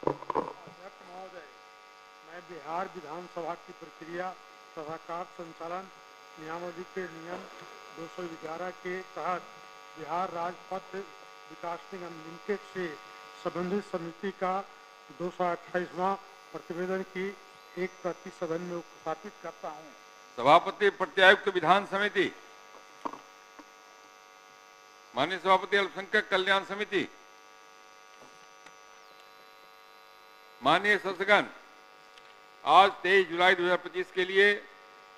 अध्यक्ष महोदय, मैं बिहार विधानसभा की प्रक्रिया तथा कार्य संचालन नियमावली के नियम 211 के तहत बिहार राज्य पथ विकास निगम लिमिटेड से संबंधित समिति का 228वां प्रतिवेदन की एक प्रति सदन में उपस्थापित करता हूं। सभापति प्रत्यायुक्त विधान समिति। माननीय सभापति अल्पसंख्यक कल्याण समिति। माननीय सदस्यगण, आज 23 जुलाई 2025 के लिए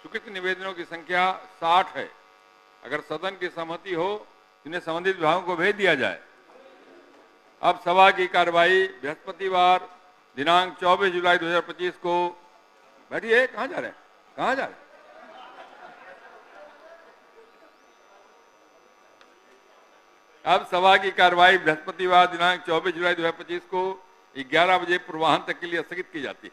स्वीकृत निवेदनों की संख्या 60 है। अगर सदन की सहमति हो इन्हें संबंधित विभागों को भेज दिया जाए। अब सभा की कार्रवाई बृहस्पतिवार दिनांक 24 जुलाई 2025 को। बैठिए, कहाँ जा रहे हैं, कहाँ जा रहे हैं? अब सभा की कार्रवाई बृहस्पतिवार दिनांक 24 जुलाई 2025 को 11 बजे पूर्वाह्न तक के लिए स्थगित की जाती है।